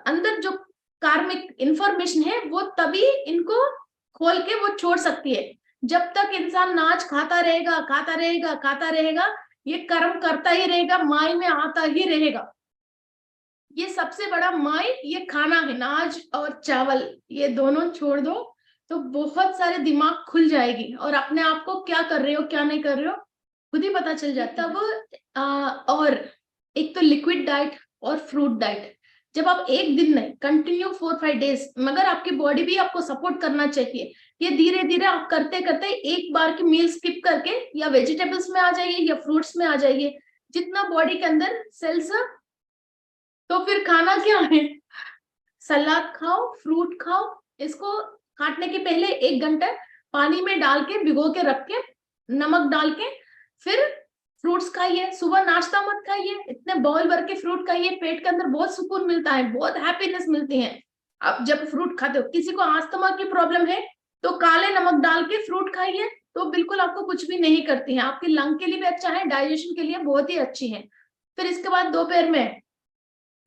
अंदर जो कार्मिक इंफॉर्मेशन है वो तभी इनको खोल के वो छोड़ सकती है। जब तक इंसान नाच खाता रहेगा, ये कर्म करता ही रहेगा, माई में आता ही रहेगा। ये सबसे बड़ा माई ये खाना है, नाच और चावल, ये दोनों छोड़ दो तो बहुत सारे दिमाग खुल जाएगी, और अपने आप को क्या कर रहे हो क्या नहीं कर रहे हो खुद ही पता चल जाता है। तब और एक तो लिक्विड डाइट और फ्रूट डाइट, जब आप एक दिन नहीं, कंटिन्यू 4-5 days, मगर आपकी बॉडी भी आपको सपोर्ट करना चाहिए। ये धीरे धीरे आप करते करते एक बार की मील स्किप करके या वेजिटेबल्स में आ जाइए या फ्रूट्स में आ जाइए, जितना बॉडी के अंदर सेल्स। तो फिर खाना क्या है, सलाद खाओ, फ्रूट खाओ, इसको काटने के पहले 1 घंटा पानी में डाल के भिगो के रख के, नमक डाल के, फिर फ्रूट्स खाइए। सुबह नाश्ता मत खाइए, इतने बाउल भर के फ्रूट खाइए, पेट के अंदर बहुत सुकून मिलता है, बहुत हैप्पीनेस मिलती है आप जब फ्रूट खाते हो। किसी को अस्थमा की प्रॉब्लम है तो काले नमक डाल के फ्रूट खाइए, तो बिल्कुल आपको कुछ भी नहीं करती है, आपके लंग के लिए भी अच्छा है, डाइजेशन के लिए बहुत ही अच्छी है। फिर इसके बाद दोपहर में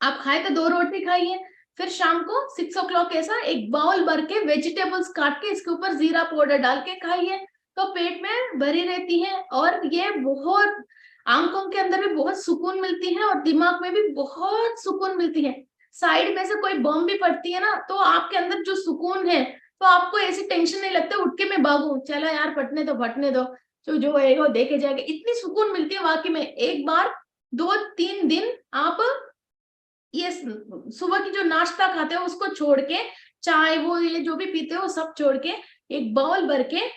आप खाए तो 2 रोटी खाइए, फिर शाम को 6 o'clock ऐसा एक बाउल भर के वेजिटेबल्स काट के इसके ऊपर जीरा पाउडर डाल के खाइए, तो पेट में भरी रहती है, और ये बहुत आंखों के अंदर भी बहुत सुकून मिलती है, और दिमाग में भी बहुत सुकून मिलती है। साइड में से कोई बम भी पड़ती है ना, तो आपके अंदर जो सुकून है, तो आपको ऐसी टेंशन नहीं लगता उठ के मैं भागू, चलो यार फटने दो, तो जो है वो देखे जाएगा, इतनी सुकून मिलती है वाकई में। एक बार 2-3 दिन आप ये सुबह की जो नाश्ता खाते हो उसको छोड़ के, चाय वो ये जो भी पीते हो सब छोड़ के, एक बाउल भर के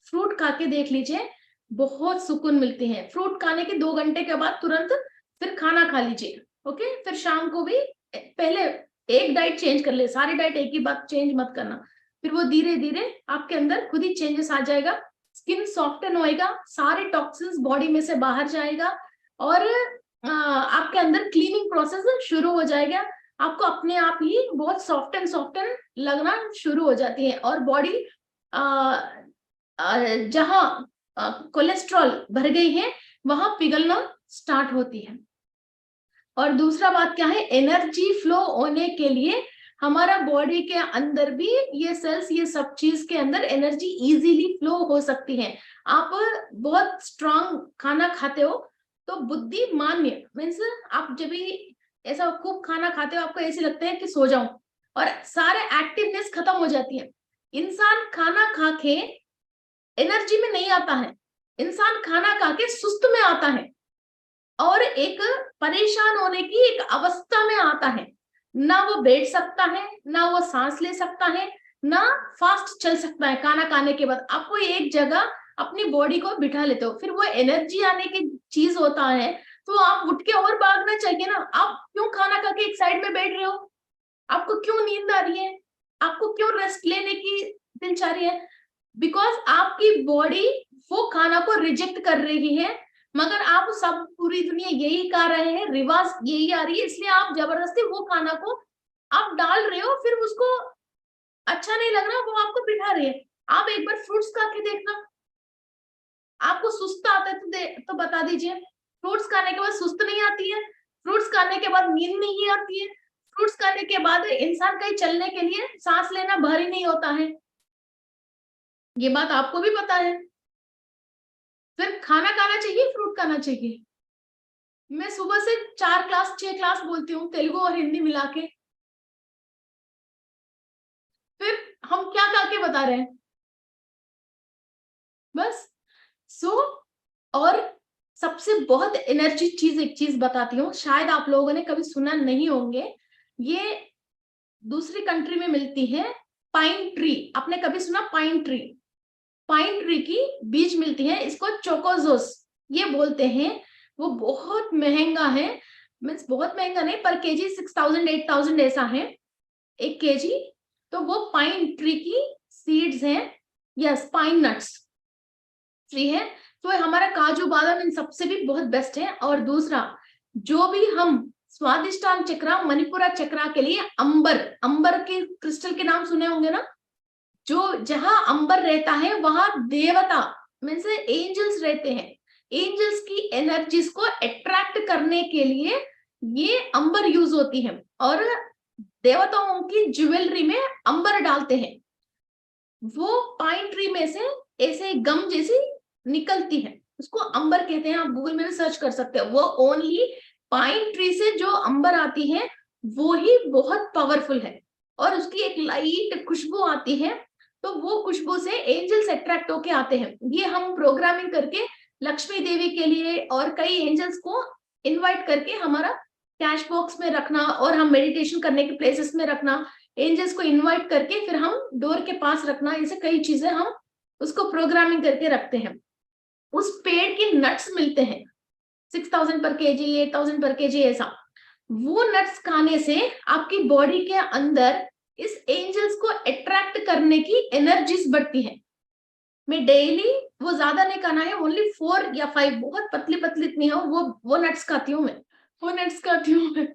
फ्रूट खा के देख लीजिए, बहुत सुकून मिलती है। फ्रूट खाने के 2 घंटे के बाद तुरंत फिर खाना खा लीजिए, ओके। फिर शाम को भी पहले एक डाइट चेंज कर ले, सारी डाइट एक ही बात चेंज मत करना, फिर वो धीरे धीरे आपके अंदर खुद ही चेंजेस आ जाएगा, स्किन सॉफ्टन होएगा, सारे टॉक्सिन्स बॉडी में से बाहर जाएगा, और आपके अंदर क्लीनिंग प्रोसेस शुरू हो जाएगा। आपको अपने आप ही बहुत सॉफ्टन लगना शुरू हो जाती है, और बॉडी जहां कोलेस्ट्रॉल भर गई है वहां पिघलना स्टार्ट होती है। और दूसरा बात क्या है, एनर्जी फ्लो होने के लिए हमारा बॉडी के अंदर भी ये सेल्स, ये सब चीज के अंदर एनर्जी इजीली फ्लो हो सकती है। आप बहुत स्ट्रांग खाना खाते हो तो बुद्धिमान्य मीन्स आप जब भी ऐसा खूब खाना खाते हो आपको ऐसे लगता है कि सो जाऊं, और सारे एक्टिवनेस खत्म हो जाती है। इंसान खाना खा के एनर्जी में नहीं आता है, इंसान खाना खा के सुस्त में आता है, और एक परेशान होने की एक अवस्था में आता है। ना वो बैठ सकता है, ना वो सांस ले सकता है, ना फास्ट चल सकता है। खाना खाने के बाद आपको एक जगह अपनी बॉडी को बिठा लेते हो, फिर वो एनर्जी आने की चीज होता है, तो आप उठ के और भागना चाहिए ना। आप क्यों खाना खा के एक साइड में बैठ रहे हो? आपको क्यों नींद आ रही है? आपको क्यों रेस्ट लेने की दिल चाह रही है? बिकॉज आपकी बॉडी वो खाना को रिजेक्ट कर रही है, मगर आप सब पूरी दुनिया यही कर रहे हैं, रिवाज यही आ रही है, इसलिए आप जबरदस्ती वो खाना को आप डाल रहे हो, फिर उसको अच्छा नहीं लग रहा, वो आपको बिठा रही है। आप एक बार फ्रूट्स खा के देखना, आपको सुस्त आता है तो बता दीजिए। फ्रूट्स खाने के बाद सुस्त नहीं आती है, फ्रूट्स खाने के बाद नींद नहीं आती है, फ्रूट्स खाने के बाद इंसान कहीं चलने के लिए सांस लेना भारी नहीं होता है, ये बात आपको भी पता है। फिर खाना खाना चाहिए, फ्रूट खाना चाहिए। मैं सुबह से 4 क्लास 6 क्लास बोलती हूँ, तेलुगु और हिंदी मिला के। फिर हम क्या खा के बता रहे हैं बस। सो और सबसे बहुत एनर्जी चीज एक चीज बताती हूँ, शायद आप लोगों ने कभी सुना नहीं होंगे, ये दूसरी कंट्री में मिलती है, पाइन ट्री। आपने कभी सुना पाइन ट्री? पाइन ट्री की बीज मिलती है, इसको चोकोजोस ये बोलते हैं। वो बहुत महंगा है, मीन्स बहुत महंगा नहीं, पर केजी 6000 8000 ऐसा है, 1 केजी। तो वो पाइन ट्री की सीड्स हैं, यस पाइन नट्स ट्री है। तो हमारा काजू बादाम इन सबसे भी बहुत बेस्ट है। और दूसरा जो भी हम स्वादिष्टान चक्रा, मणिपुरा चक्रा के लिए अंबर, अंबर के क्रिस्टल के नाम सुने होंगे ना, जो जहां अंबर रहता है वहां देवता मीन्स एंजल्स रहते हैं। एंजल्स की एनर्जीज को अट्रैक्ट करने के लिए ये अंबर यूज होती है, और देवताओं की ज्वेलरी में अंबर डालते हैं। वो पाइन ट्री में से ऐसे गम जैसी निकलती है, उसको अंबर कहते हैं, आप गूगल में भी सर्च कर सकते हो। वो ओनली पाइन ट्री से जो अंबर आती है वो ही बहुत पावरफुल है, और उसकी एक लाइट खुशबू आती है, तो वो खुशबू से एंजल्स अट्रैक्ट होके आते हैं। ये हम प्रोग्रामिंग करके लक्ष्मी देवी के लिए और कई एंजल्स को इनवाइट करके हमारा कैश बॉक्स में रखना, और हम मेडिटेशन करने के प्लेसेस में रखना, एंजल्स को इनवाइट करके फिर हम डोर के पास रखना, ऐसे कई चीजें हम उसको प्रोग्रामिंग करके रखते हैं। उस पेड़ के नट्स मिलते हैं 6000 पर केजी 8000 पर केजी ऐसा। वो नट्स खाने से आपकी बॉडी के अंदर इस एंजल्स को अट्रैक्ट करने की एनर्जीज बढ़ती है। मैं डेली वो ज्यादा नहीं खाना है, ओनली 4 या 5 बहुत पतली पतली इतनी हो वो नट्स खाती हूँ मैं, वो नट्स खाती हूँ मैं।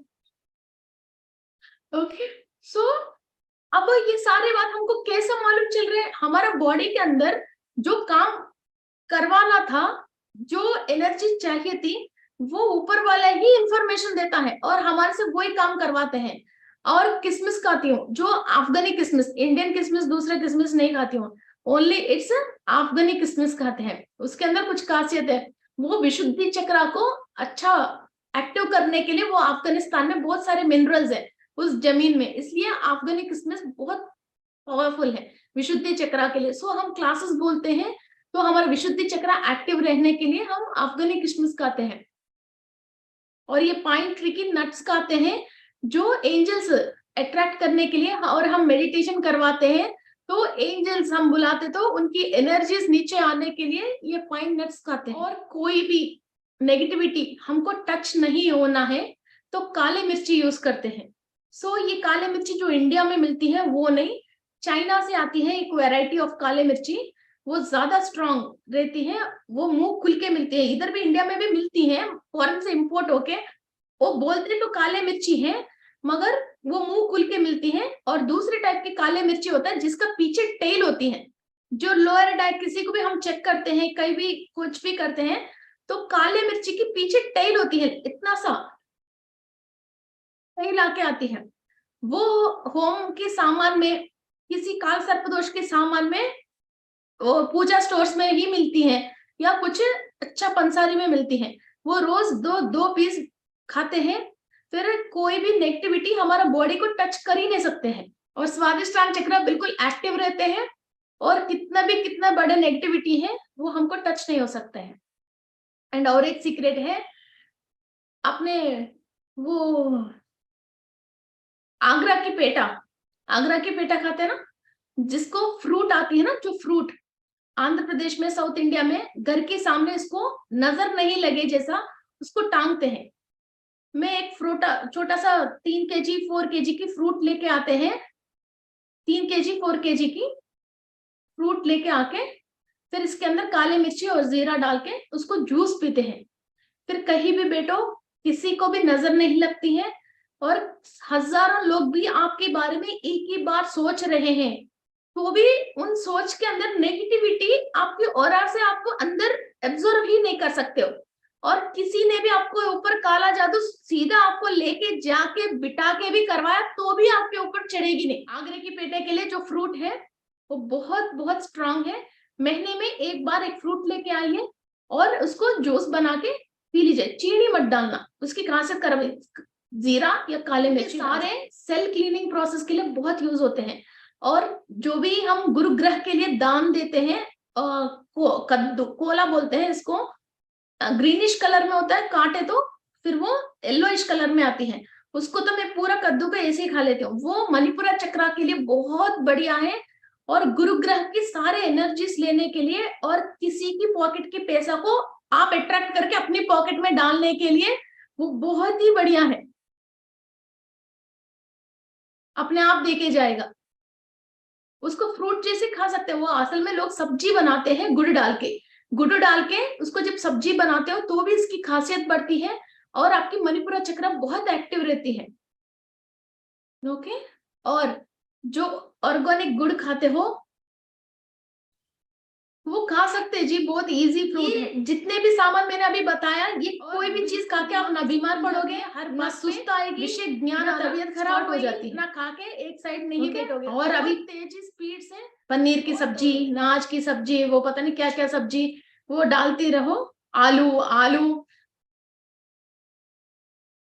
ओके सो अब ये सारे बात हमको कैसे मालूम चल रहे हैं? हमारा बॉडी के अंदर जो काम करवाना था, जो एनर्जी चाहिए थी, वो ऊपर वाला ही इंफॉर्मेशन देता है और हमारे से वही काम करवाते हैं। और किसमिस खाती हूँ, जो अफगानी किसमिस, इंडियन किसमिस दूसरे किसमिस नहीं खाती हूँ, ओनली इट्स अफगानी किसमिस खाते हैं। उसके अंदर कुछ खासियत है, वो विशुद्धि चक्रा को अच्छा एक्टिव करने के लिए, वो अफगानिस्तान में बहुत सारे मिनरल्स है उस जमीन में, इसलिए अफगानी किसमिस बहुत पावरफुल है विशुद्धि चक्रा के लिए। सो हम क्लासेस बोलते हैं, तो हमारा विशुद्धि चक्रा एक्टिव रहने के लिए हम अफगानी किशमिश खाते हैं। और ये पाइन ट्री की नट्स खाते हैं जो एंजल्स अट्रैक्ट करने के लिए, और हम मेडिटेशन करवाते हैं तो एंजल्स हम बुलाते, तो उनकी एनर्जीज नीचे आने के लिए ये पाइन नट्स खाते हैं। और कोई भी नेगेटिविटी हमको टच नहीं होना है तो काली मिर्ची यूज करते हैं। सो ये काली मिर्ची जो इंडिया में मिलती है वो नहीं, चाइना से आती है एक वैरायटी ऑफ काली मिर्ची, वो ज्यादा स्ट्रांग रहती है, वो मुंह खुल के मिलती है। इधर भी इंडिया में भी मिलती है फॉरेन से इंपोर्ट होके, वो बोलते तो काले मिर्ची है मगर वो मुंह खुल के मिलती है। और दूसरे टाइप की काले मिर्ची होता है जिसका पीछे टेल होती है, जो लोअर डाइट किसी को भी हम चेक करते हैं, कहीं भी कुछ भी करते हैं तो काले मिर्ची की पीछे टेल होती है, इतना सा टेल आके आती है। वो होम के सामान में, किसी काल सर्पदोष के सामान में, वो पूजा स्टोर्स में ही मिलती है या कुछ अच्छा पंसारी में मिलती है। वो रोज दो दो पीस खाते हैं, फिर कोई भी नेगेटिविटी हमारा बॉडी को टच कर ही नहीं सकते हैं। और स्वादिष्टान चक्र बिल्कुल एक्टिव रहते हैं और कितना बड़े नेगेटिविटी है वो हमको टच नहीं हो सकते हैं। एंड और एक सीक्रेट है, अपने वो आगरा की पेठा खाते हैं ना, जिसको फ्रूट आती है ना, जो फ्रूट आंध्र प्रदेश में, साउथ इंडिया में घर के सामने इसको नजर नहीं लगे जैसा उसको टांगते हैं। मैं एक फ्रूट छोटा सा 3 kg 4 kg की फ्रूट लेके आते हैं, 3 kg 4 kg की फ्रूट लेके आके फिर इसके अंदर काली मिर्ची और जीरा डाल के उसको जूस पीते हैं। फिर कहीं भी बैठो किसी को भी नजर नहीं लगती है और हजारों लोग भी आपके बारे में एक ही बार सोच रहे हैं तो भी उन सोच के अंदर नेगेटिविटी आपके ऑरा से आपको अंदर एब्जॉर्ब ही नहीं कर सकते हो। और किसी ने भी आपको ऊपर काला जादू सीधा आपको लेके जाके बिठा के भी करवाया तो भी आपके ऊपर चढ़ेगी नहीं। आगरे की पेठे के लिए जो फ्रूट है वो बहुत बहुत स्ट्रांग है। महीने में एक बार एक फ्रूट लेके आइए और उसको जूस बना के पी लीजिए, चीनी मत डालना, उसकी खासियत कर जीरा या काले मिर्च सारे सेल क्लीनिंग प्रोसेस के लिए बहुत यूज होते हैं। और जो भी हम गुरु ग्रह के लिए दान देते हैं, कद्दू कोला बोलते हैं इसको, ग्रीनिश कलर में होता है काटे तो फिर वो येलोइश कलर में आती है, उसको तो मैं पूरा कद्दू का ऐसे ही खा लेती हूँ। वो मणिपुरा चक्रा के लिए बहुत बढ़िया है और गुरु ग्रह की सारे एनर्जीज लेने के लिए और किसी की पॉकेट के पैसा को आप अट्रैक्ट करके अपनी पॉकेट में डालने के लिए वो बहुत ही बढ़िया है, अपने आप देके जाएगा। उसको फ्रूट जैसे खा सकते हैं, वो असल में लोग सब्जी बनाते हैं गुड़ डाल के उसको जब सब्जी बनाते हो तो भी इसकी खासियत बढ़ती है और आपकी मणिपुरा चक्र बहुत एक्टिव रहती है। ओके, और जो ऑर्गेनिक गुड़ खाते हो वो खा सकते हैं जी, बहुत इजी फ्रूट है। जितने भी सामान मैंने अभी बताया, ये कोई भी चीज खा के आप ना बीमार पड़ोगे, हर ना सुस्त आएगी, विषय ज्ञान, तबीयत खराब हो जाती है ना, खा के एक साइड नहीं बैठोगे। और अभी तेजी स्पीड से पनीर की सब्जी, नाज की सब्जी, वो पता नहीं क्या क्या सब्जी वो डालती रहो, आलू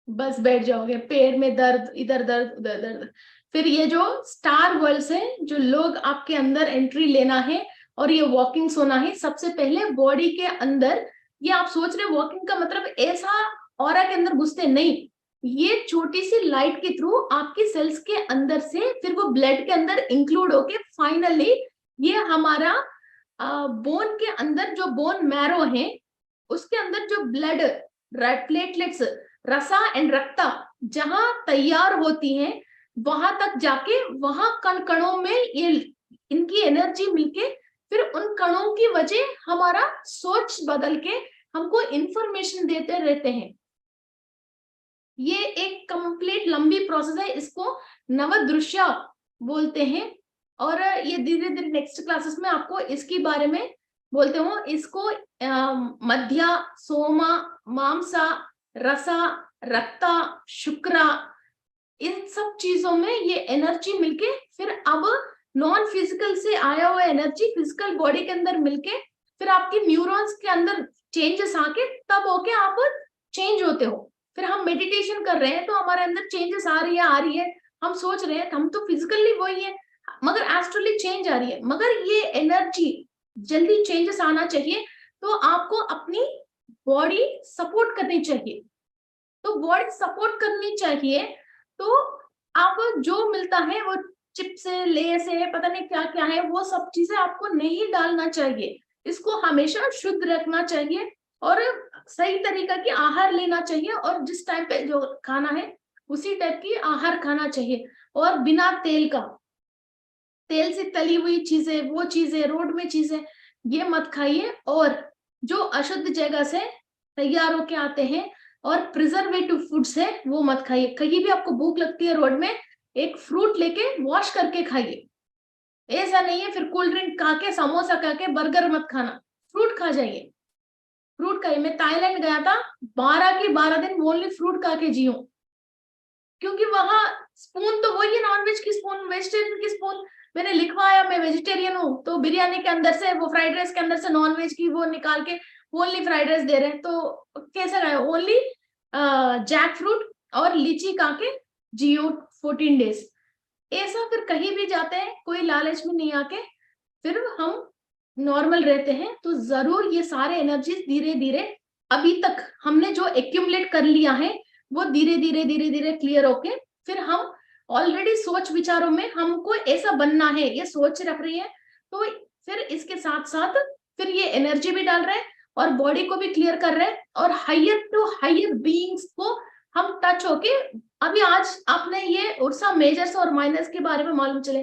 बस बैठ जाओगे, पेट में दर्द, इधर दर्द उधर दर्द। फिर ये जो स्टार वर्ल्ड है, जो लोग आपके अंदर एंट्री लेना है और ये वॉकिंग्स होना है, सबसे पहले बॉडी के अंदर, ये आप सोच रहे वॉकिंग का मतलब ऐसा ऑरा के अंदर घुसते नहीं, ये छोटी सी लाइट के थ्रू आपके सेल्स के अंदर से फिर वो ब्लड के अंदर इंक्लूड होके फाइनली ये हमारा बोन के अंदर, जो बोन मैरो है उसके अंदर जो ब्लड प्लेटलेट्स, रसा एंड रक्ता जहां तैयार होती है वहां तक जाके वहां कण कणों में ये इनकी एनर्जी मिलके फिर उन कणों की वजह हमारा सोच बदल के हमको इंफॉर्मेशन देते रहते हैं। ये एक कंप्लीट लंबी प्रोसेस है, इसको नवदृश्य बोलते हैं। और ये धीरे धीरे नेक्स्ट क्लासेस में आपको इसके बारे में बोलते हो। इसको मध्या, सोमा, मांसा, रसा, रक्ता, शुक्रा, इन सब चीजों में ये एनर्जी मिलके फिर अब नॉन फिजिकल से आया हुआ एनर्जी फिजिकल बॉडी के अंदर मिलके फिर आपके न्यूरॉन्स के अंदर चेंजेस आके तब होके आप चेंज होते हो। फिर हम मेडिटेशन कर रहे हैं तो हमारे अंदर चेंजेस आ रही है, हम सोच रहे हैं हम तो फिजिकली वही है मगर एस्ट्रली चेंज आ रही है। मगर ये एनर्जी जल्दी चेंजेस आना चाहिए तो आपको अपनी बॉडी सपोर्ट करनी चाहिए। तो बॉडी सपोर्ट करनी चाहिए तो आप जो मिलता है वो चिप्स है, लेस है, पता नहीं क्या क्या है, वो सब चीजें आपको नहीं डालना चाहिए। इसको हमेशा शुद्ध रखना चाहिए और सही तरीका की आहार लेना चाहिए और जिस टाइम पे जो खाना है उसी टाइप की आहार खाना चाहिए। और बिना तेल का, तेल से तली हुई चीजें, वो चीजें, रोड में चीजें, ये मत खाइए। और जो अशुद्ध जगह से तैयार होके आते हैं और प्रिजर्वेटिव फूड्स है वो मत खाइए। कहीं भी आपको भूख लगती है रोड में, एक फ्रूट लेके वॉश करके खाइए। ऐसा नहीं है फिर कोल्ड ड्रिंक खा के, समोसा खा के, बर्गर मत खाना, फ्रूट खा जाइए, फ्रूट खाइए। मैं थाईलैंड गया था, 12 के 12 दिन ओनली फ्रूट खा के जी हूँ, क्योंकि वहां स्पून तो वही है, नॉनवेज की स्पून, वेजिटेरियन की स्पून। मैंने लिखवाया मैं वेजिटेरियन हूँ, तो बिरयानी के अंदर से, वो फ्राइड राइस के अंदर से नॉनवेज की वो निकाल के ओनली फ्राइड राइस दे रहे हैं। तो कैसा गया, ओनली जैक फ्रूट और लीची खा के जियो 14 डेज। ऐसा फिर कहीं भी जाते हैं कोई लालच में नहीं आके, फिर हम नॉर्मल रहते हैं। तो जरूर ये सारे एनर्जीज धीरे धीरे, अभी तक हमने जो एक्यूमुलेट कर लिया है वो धीरे धीरे धीरे धीरे क्लियर होके, फिर हम ऑलरेडी सोच विचारों में हमको ऐसा बनना है ये सोच रख रही है, तो फिर इसके साथ साथ फिर ये एनर्जी भी डाल रहे हैं और बॉडी को भी क्लियर कर रहे हैं और हायर टू हायर बीइंग्स को हम टच होके। अभी आज आपने ये उर्सा मेजर्स और माइनस के बारे में मालूम चले,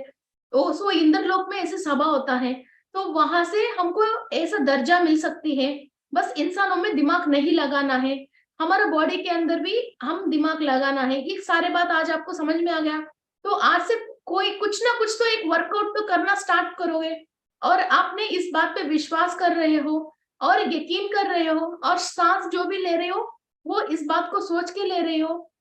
सो इंद्रलोक में ऐसे सभा होता है, तो वहां से हमको ऐसा दर्जा मिल सकती है। बस इंसानों में दिमाग नहीं लगाना है, हमारा बॉडी के अंदर भी हम दिमाग लगाना है। ये सारे बात आज आपको समझ में आ गया, तो आज से कोई कुछ ना कुछ तो एक वर्कआउट तो करना स्टार्ट करोगे, और आपने इस बात पे विश्वास कर रहे हो और यकीन कर रहे हो, और सांस जो भी ले रहे हो वो इस बात को सोच के ले रहे हो,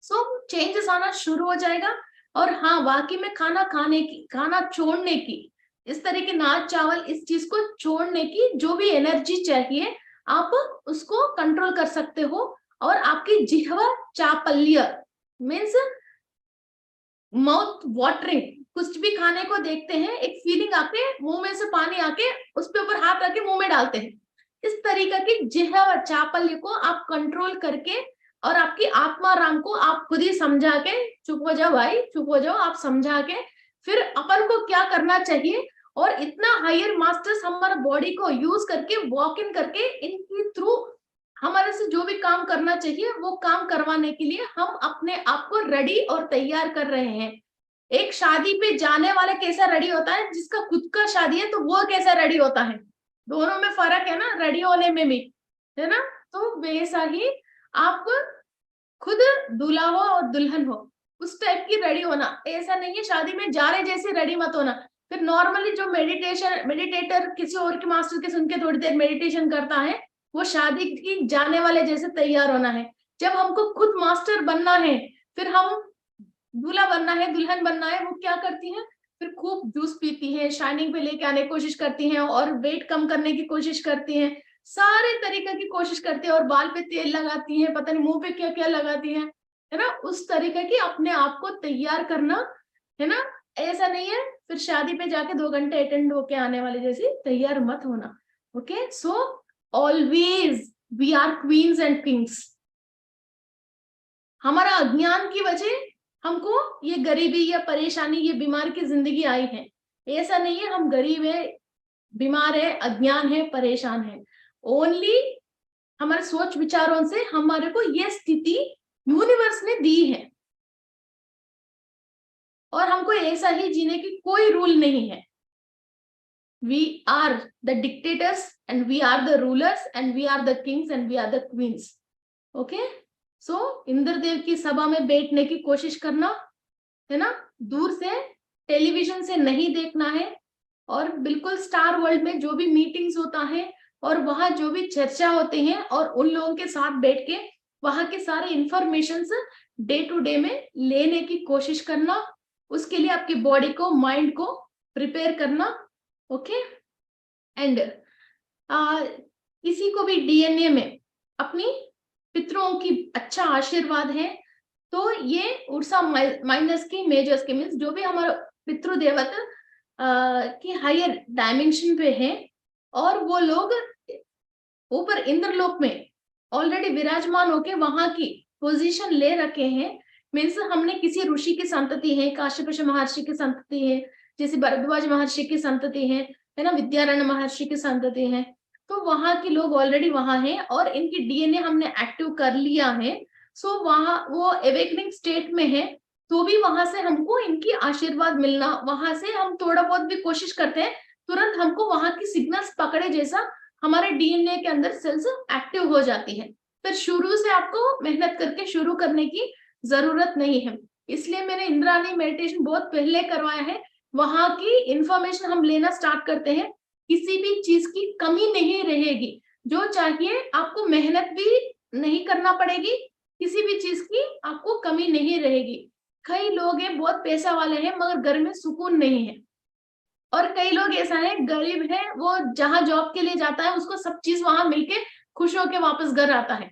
सो चेंजेस आना शुरू हो जाएगा। और हाँ, वाकई में खाना खाने की, खाना छोड़ने की, इस तरह के नाच चावल इस चीज को छोड़ने की जो भी एनर्जी चाहिए आप उसको कंट्रोल कर सकते हो। और आपकी जिह्वा चापल्य मीन्स माउथ वाटरिंग, कुछ भी खाने को देखते हैं एक फीलिंग आके मुंह में से पानी आके उस पे ऊपर हाथ रख के मुंह में डालते हैं, इस तरीका की जिह्वा चापल्य को आप कंट्रोल करके, और आपकी आत्मा राम को आप खुद ही समझा के, चुप हो जाओ भाई, चुप हो जाओ, आप समझा के फिर अपन को क्या करना चाहिए। और इतना हायर मास्टर्स हमारा बॉडी को यूज करके, वॉक इन करके, इनके थ्रू हमारे से जो भी काम करना चाहिए वो काम करवाने के लिए हम अपने आप को रेडी और तैयार कर रहे हैं। एक शादी पे जाने वाला कैसा रेडी होता है, जिसका खुद का शादी है तो वो कैसा रेडी होता है, दोनों में फर्क है ना, रेडी होने में भी, है ना। तो वैसा ही आप खुद दूल्हा हो और दुल्हन हो, उस टाइप की रेडी होना। ऐसा नहीं है शादी में जा रहे जैसे रेडी मत होना। फिर नॉर्मली जो मेडिटेटर किसी और के मास्टर के सुन के थोड़ी देर मेडिटेशन करता है, वो शादी की जाने वाले जैसे तैयार होना है। जब हमको खुद मास्टर बनना है, फिर हम दूल्हा बनना है, दुल्हन बनना है, वो क्या करती है, फिर खूब जूस पीती है, शाइनिंग पे लेके आने की कोशिश करती हैं और वेट कम करने की कोशिश करती हैं, सारे तरीके की कोशिश करती है, और बाल पे तेल लगाती है, पता नहीं मुंह पे क्या क्या लगाती है ना। उस तरीके की अपने आप को तैयार करना, है ना। ऐसा नहीं है फिर शादी पे जाके 2 घंटे अटेंड होके आने वाले जैसे तैयार मत होना। Okay, so always we are queens and kings. हमारा अज्ञान की वजह हमको ये गरीबी या परेशानी, ये बीमार की जिंदगी आई है। ऐसा नहीं है हम गरीब है, बीमार है, अज्ञान है, परेशान है, ओनली हमारे सोच विचारों से हमारे को ये स्थिति यूनिवर्स ने दी है, और हमको ऐसा ही जीने की कोई रूल नहीं है। We are the dictators and we are the rulers and we are the kings and we are the queens. Okay? So Indradev की सभा में बैठने की कोशिश करना, है ना, दूर से, टेलीविजन से नहीं देखना है, और बिल्कुल स्टार वर्ल्ड में जो भी मीटिंग्स होता है और वहां जो भी चर्चा होते हैं और उन लोगों के साथ बैठ के वहां के सारे इंफॉर्मेशन डे टू डे में लेने की कोशिश करना। उसके लिए आपकी बॉडी को, माइंड को प्रिपेयर करना। ओके, एंड किसी को भी डीएनए में अपनी पितरों की अच्छा आशीर्वाद है, तो ये उर्सा माइनस की मेजर्स के मीन्स जो भी हमारा पितृदेवता की हायर डायमेंशन पे है, और वो लोग ऊपर इंद्रलोक में ऑलरेडी विराजमान होके वहां की पोजीशन ले रखे हैं। मीन्स हमने किसी ऋषि की संतति है, काश्यप महर्षि की संतति है, जैसे भरद्वाज महर्षि की संतति है ना, विद्यारण्य महर्षि की संतति है, तो वहां के लोग ऑलरेडी वहां हैं और इनकी डीएनए हमने एक्टिव कर लिया है। सो वहां वो एवेकनिंग स्टेट में है, तो भी वहां से हमको इनकी आशीर्वाद मिलना, वहां से हम थोड़ा बहुत भी कोशिश करते हैं, तुरंत हमको वहां की सिग्नल्स पकड़े जैसा हमारे डीएनए के अंदर सेल्स एक्टिव हो जाती है। फिर शुरू से आपको मेहनत करके शुरू करने की जरूरत नहीं है। इसलिए मैंने इंद्राणी मेडिटेशन बहुत पहले करवाया है। वहां की इंफॉर्मेशन हम लेना स्टार्ट करते हैं, किसी भी चीज की कमी नहीं रहेगी। जो चाहिए आपको मेहनत भी नहीं करना पड़ेगी, किसी भी चीज की आपको कमी नहीं रहेगी। कई लोग हैं बहुत पैसा वाले हैं मगर घर में सुकून नहीं है, और कई लोग ऐसा है गरीब है, वो जहां जॉब के लिए जाता है उसको सब चीज वहां मिलके खुश होके वापस घर आता है,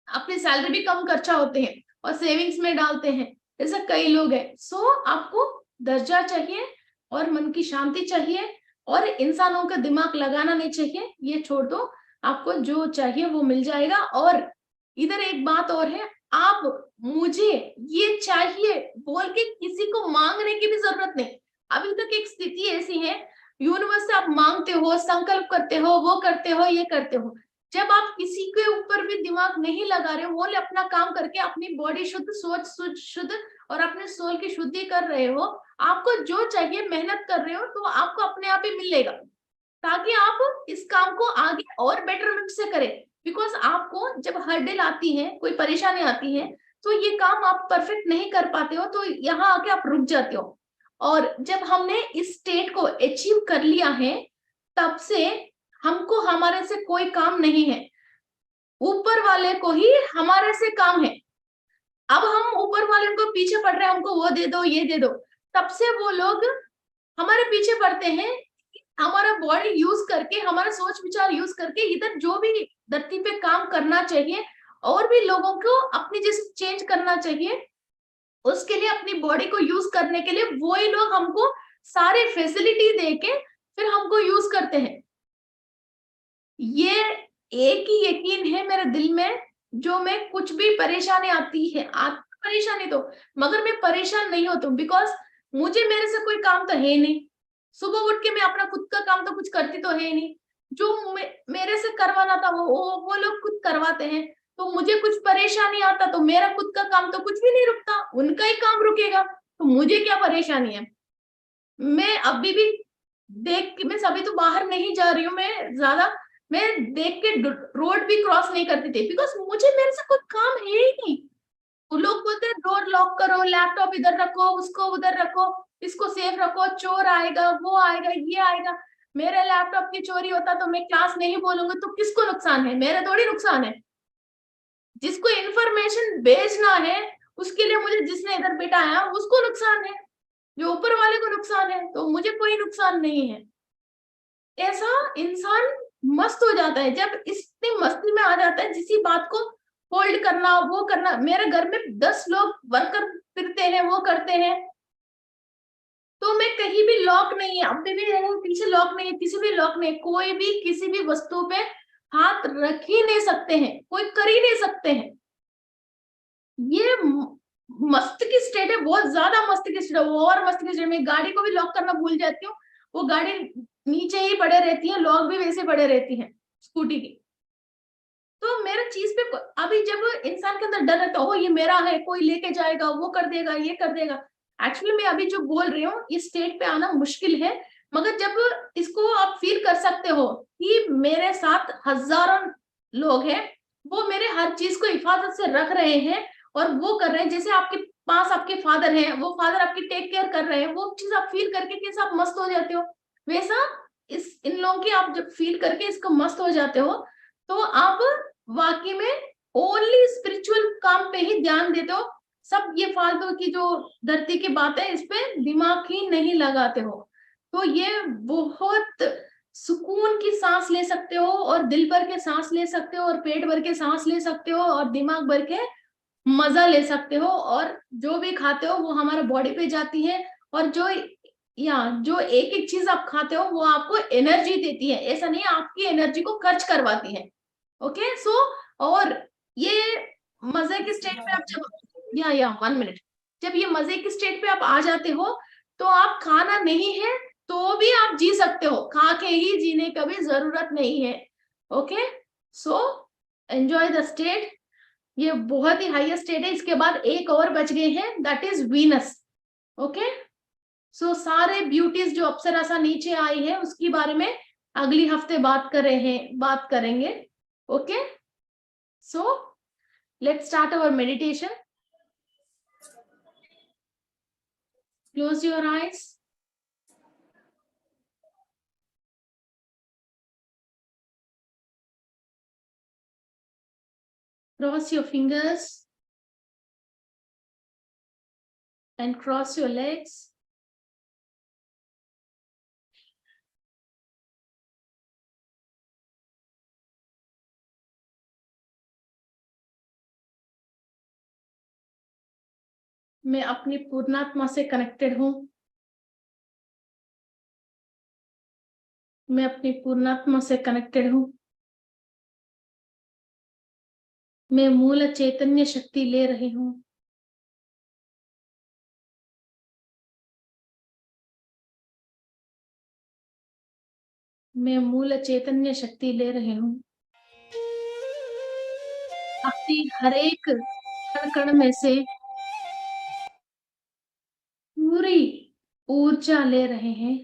अपनी सैलरी भी कम खर्चा होते हैं और सेविंग्स में डालते हैं, ऐसा कई लोग हैं। सो आपको दर्जा चाहिए और मन की शांति चाहिए और इंसानों का दिमाग लगाना नहीं चाहिए, ये छोड़ दो, आपको जो चाहिए वो मिल जाएगा। और इधर एक बात और है, आप मुझे ये चाहिए बोल के किसी को मांगने की भी जरूरत नहीं। अभी तक एक स्थिति ऐसी है, यूनिवर्स से आप मांगते हो, संकल्प करते हो, वो करते हो, ये करते हो, जब आप किसी के ऊपर भी दिमाग नहीं लगा रहे हो, वो अपना काम करके अपनी बॉडी शुद्ध, सोच शुद्ध और अपने सोल की शुद्धि कर रहे हो, आपको जो चाहिए मेहनत कर रहे हो, तो आपको अपने आप ही मिलेगा, ताकि आप इस काम को आगे और बेटरमेंट से करें। बिकॉज आपको जब हर्डल आती है, कोई परेशानी आती है, तो ये काम आप परफेक्ट नहीं कर पाते हो, तो यहाँ आके आप रुक जाते हो। और जब हमने इस स्टेट को अचीव कर लिया है, तब से हमको हमारे से कोई काम नहीं है, ऊपर वाले को ही हमारे से काम है। अब हम ऊपर वाले को पीछे पड़ रहे हैं, हमको वो दे दो, ये दे दो, तब से वो लोग हमारे पीछे पड़ते हैं। हमारा बॉडी यूज करके, हमारा सोच विचार यूज करके इधर जो भी धरती पे काम करना चाहिए और भी लोगों को अपनी जैसे चेंज करना चाहिए, उसके लिए अपनी बॉडी को यूज करने के लिए वही लोग हमको सारे फैसिलिटी देके फिर हमको यूज करते हैं। ये एक ही यकीन है मेरे दिल में, जो मैं कुछ भी परेशानी आती है, परेशानी तो, मगर मैं परेशान नहीं होती, बिकॉज मुझे मेरे से कोई काम तो है नहीं, सुबह उठ के मैं अपना खुद का काम तो कुछ करती तो है नहीं, जो मेरे से करवाना था वो लोग खुद करवाते हैं। तो मुझे कुछ परेशानी आता तो मेरा खुद का काम तो कुछ भी नहीं रुकता, उनका ही काम रुकेगा, तो मुझे क्या परेशानी है। मैं अभी भी देख के, मैं अभी तो बाहर नहीं जा रही हूँ, मैं ज्यादा, मैं देख के रोड भी क्रॉस नहीं करती थी, बिकॉज मुझे मेरे से कोई काम है ही नहीं। वो लोग बोलते हैं डोर लॉक करो, लैपटॉप इधर रखो, उसको उधर रखो, इसको सेफ रखो, चोर आएगा, वो आएगा, ये आएगा। मेरे लैपटॉप की चोरी होता तो मैं क्लास नहीं बोलूंगी, तो किसको नुकसान है, मेरा थोड़ी नुकसान है। जिसको इंफॉर्मेशन भेजना है उसके लिए मुझे जिसने इधर बिठाया उसको नुकसान है, जो ऊपर वाले को नुकसान है, तो मुझे कोई नुकसान नहीं है। ऐसा इंसान मस्त हो जाता है, जब इतनी मस्ती में आ जाता है, जिसी बात को होल्ड करना, वो करना। मेरे घर में 10 लोग वर्कर फिरते हैं, वो करते हैं, तो मैं कहीं भी लॉक नहीं है, अभी भी पीछे लॉक नहीं है, किसी भी लॉक नहीं है, कोई भी किसी भी वस्तु पे हाथ रख ही नहीं सकते हैं, कोई कर ही नहीं सकते हैं। ये मस्त की स्टेट है, बहुत ज्यादा मस्त की स्टेट है, और मस्त की स्टेट में गाड़ी को भी लॉक करना भूल जाती हूँ, वो गाड़ी नीचे ही पड़े रहती है, लॉक भी वैसे पड़े रहती है स्कूटी की। तो मेरा चीज पे अभी जब इंसान के अंदर डर रहता है, ओ ये मेरा है, कोई लेके जाएगा, वो कर देगा, ये कर देगा। एक्चुअली मैं अभी जो बोल रही हूँ, इस स्टेट पे आना मुश्किल है, मगर जब इसको आप फील कर सकते हो कि मेरे साथ हजारों लोग हैं, वो मेरे हर चीज को हिफाजत से रख रहे हैं और वो कर रहे हैं, जैसे आपके पास आपके फादर हैं, वो फादर आपकी टेक केयर कर रहे हैं, वो चीज आप फील करके कैसे आप मस्त हो जाते हो, वैसा इस इन लोगों की आप जब फील करके इसको मस्त हो जाते हो, तो आप वाकई में ओनली स्पिरिचुअल काम पे ही ध्यान देते हो, सब ये फालतू की जो धरती की बातें इस पे दिमाग ही नहीं लगाते हो। तो ये बहुत सुकून की सांस ले सकते हो, और दिल भर के सांस ले सकते हो, और पेट भर के सांस ले सकते हो, और दिमाग भर के मजा ले सकते हो, और जो भी खाते हो वो हमारे बॉडी पे जाती है, और जो एक एक चीज आप खाते हो वो आपको एनर्जी देती है, ऐसा नहीं आपकी एनर्जी को खर्च करवाती है। ओके सो और ये मजे के स्टेट पे आप जब या 1 मिनट, जब ये मजे के स्टेट पे आप आ जाते हो, तो आप खाना नहीं है, तो भी आप जी सकते हो, खा के ही जीने का भी जरूरत नहीं है। Okay, so enjoy the state. ये बहुत ही हाईएस्ट स्टेट है। इसके बाद एक और बच गए हैं, दैट इज वीनस। ओके, सो सारे ब्यूटीज जो अप्सरासा नीचे आई है उसके बारे में अगली हफ्ते बात करेंगे। Okay, so let's start our meditation. Close your eyes. Cross your fingers and cross your legs. मैं अपनी पूर्णात्मा से कनेक्टेड हूं। मैं अपनी पूर्णात्मा से कनेक्टेड हूं। मैं मूल चैतन्य शक्ति ले रही हूं। मैं मूल चैतन्य शक्ति ले रही हूं। अपनी हर एक कण कण में से पूरी ऊर्जा ले रहे हैं।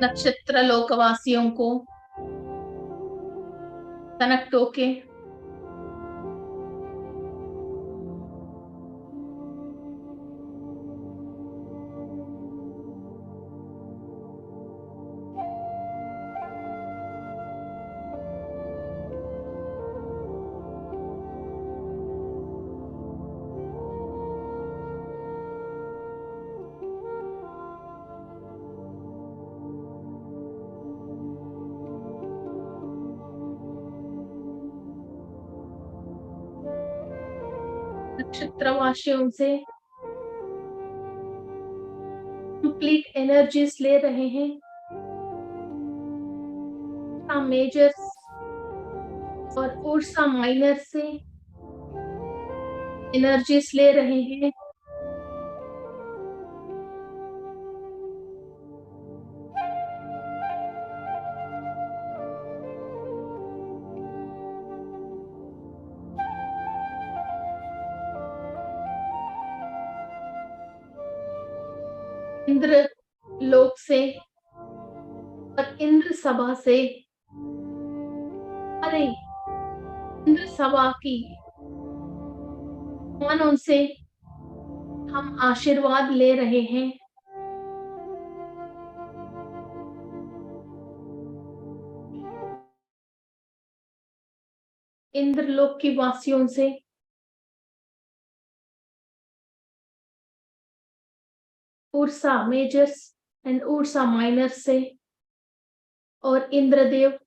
नक्षत्र लोकवासियों को कनेक्ट होके नक्षत्रवासियों से कंप्लीट एनर्जीज ले रहे हैं। मेजर्स और उर्सा माइनर से एनर्जीज ले रहे हैं। इंद्र लोक से और इंद्र सभा से, अरे इंद्र सभा की मानों से हम आशीर्वाद ले रहे हैं। इंद्रलोक की वासियों से Ursa Majors and Ursa Minors से और इंद्रदेव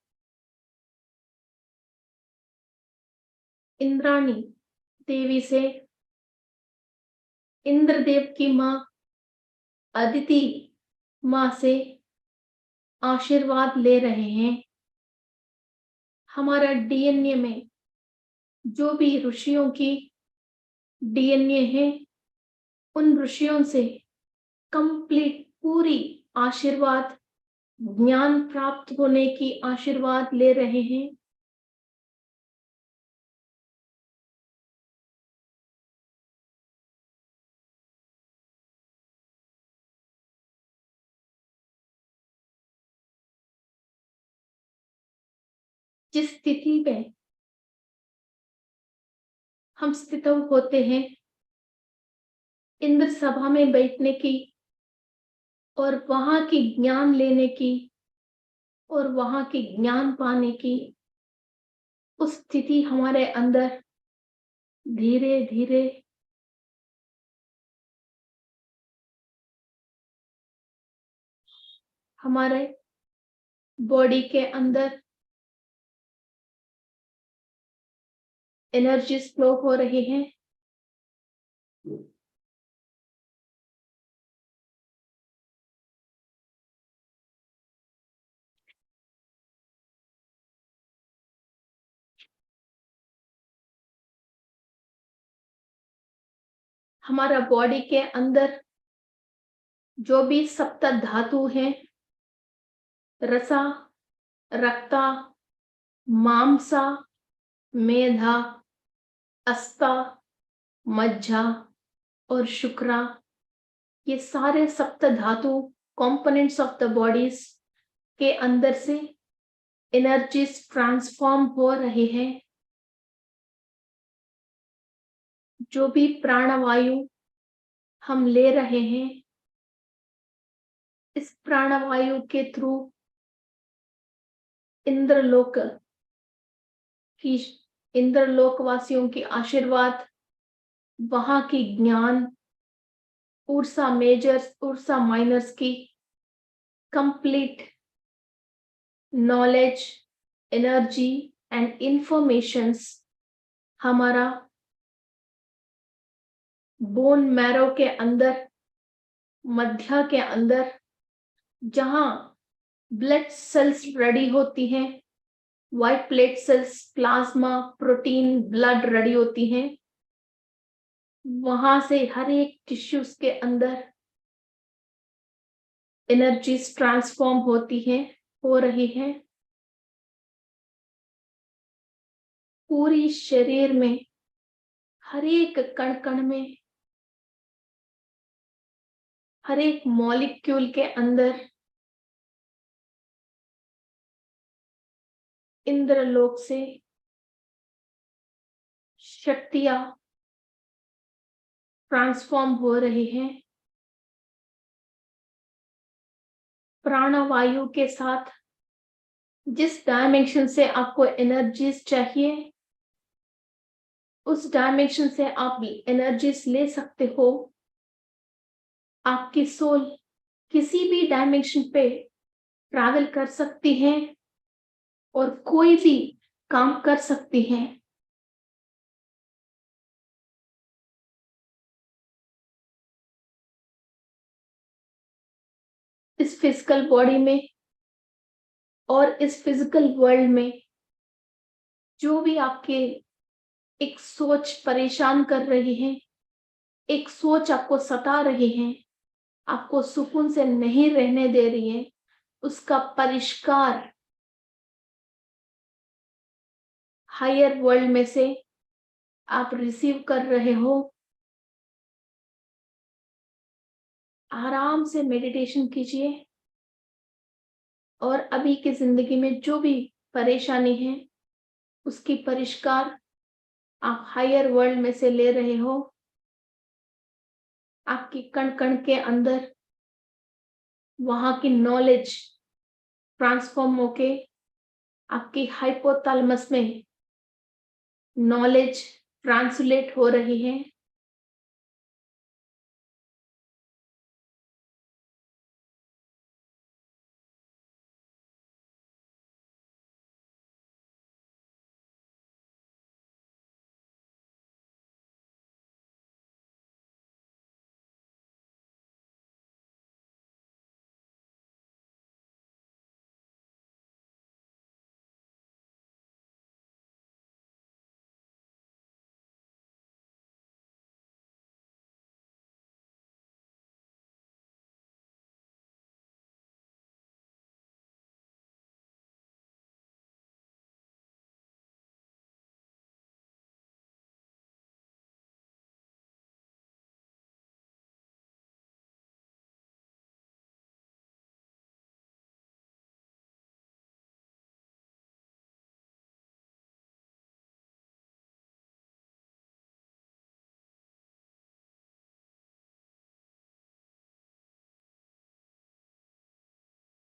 इंद्राणी देवी से, इंद्रदेव की माँ अदिति माँ से आशीर्वाद ले रहे हैं। हमारा डीएनए में जो भी ऋषियों की डीएनए है, उन ऋषियों से कंप्लीट पूरी आशीर्वाद, ज्ञान प्राप्त होने की आशीर्वाद ले रहे हैं। जिस स्थिति में हम स्थित होते हैं, इंद्र सभा में बैठने की और वहां की ज्ञान लेने की और वहां की ज्ञान पाने की, उस स्थिति हमारे अंदर धीरे धीरे हमारे बॉडी के अंदर एनर्जीज फ्लो हो रही हैं। हमारा बॉडी के अंदर जो भी सप्त धातु हैं, रसा, रक्ता, मांसा, मेधा, अस्ता, मज्जा और शुक्रा, ये सारे सप्त धातु कंपोनेंट्स ऑफ द बॉडीज के अंदर से एनर्जीज ट्रांसफॉर्म हो रहे हैं। जो भी प्राणवायु हम ले रहे हैं, इस प्राणवायु के थ्रू इंद्रलोकवासियों की आशीर्वाद, वहां की ज्ञान, उर्सा मेजर्स, उर्सा माइनर्स की complete knowledge, energy and informations हमारा बोन मैरो के अंदर, मध्य के अंदर, जहां ब्लड सेल्स रेडी होती हैं, white blood cells, plasma, protein, blood ready होती हैं, वहां से हर एक टिश्यूज के अंदर एनर्जीज ट्रांसफॉर्म होती हैं, हो रही हैं। पूरी शरीर में, हर एक कण कण में, हर एक मॉलिक्यूल के अंदर इंद्रलोक से शक्तियां ट्रांसफॉर्म हो रही हैं। प्राणवायु के साथ जिस डायमेंशन से आपको एनर्जीज चाहिए, उस डायमेंशन से आप एनर्जीज ले सकते हो। आपकी सोल किसी भी डायमेंशन पे ट्रैवल कर सकती है और कोई भी काम कर सकती है। इस फिजिकल बॉडी में और इस फिजिकल वर्ल्ड में जो भी आपके एक सोच परेशान कर रही है, एक सोच आपको सता रही है, आपको सुकून से नहीं रहने दे रही है, उसका परिष्कार हायर वर्ल्ड में से आप रिसीव कर रहे हो। आराम से मेडिटेशन कीजिए और अभी की जिंदगी में जो भी परेशानी है, उसकी परिष्कार आप हायर वर्ल्ड में से ले रहे हो। आपकी कण कण के अंदर वहां की नॉलेज ट्रांसफॉर्म होके आपकी हाइपोथैलेमस में नॉलेज ट्रांसलेट हो रही है।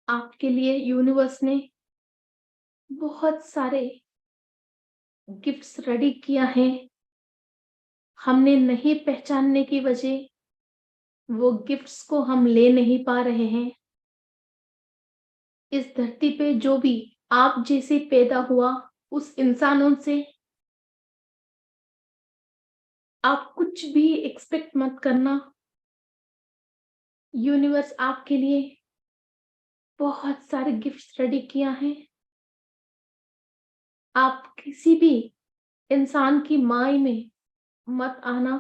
आपके लिए यूनिवर्स ने बहुत सारे गिफ्ट्स रेडी किया है। हमने नहीं पहचानने की वजह वो गिफ्ट्स को हम ले नहीं पा रहे हैं। इस धरती पे जो भी आप जैसे पैदा हुआ, उस इंसानों से आप कुछ भी एक्सपेक्ट मत करना। यूनिवर्स आपके लिए बहुत सारे गिफ्ट्स रेडी किया है। आप किसी भी इंसान की माय में मत आना।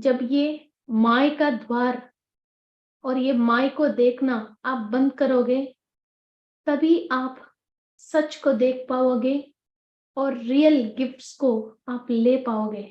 जब ये माय का द्वार और ये माय को देखना आप बंद करोगे, तभी आप सच को देख पाओगे और रियल गिफ्ट्स को आप ले पाओगे।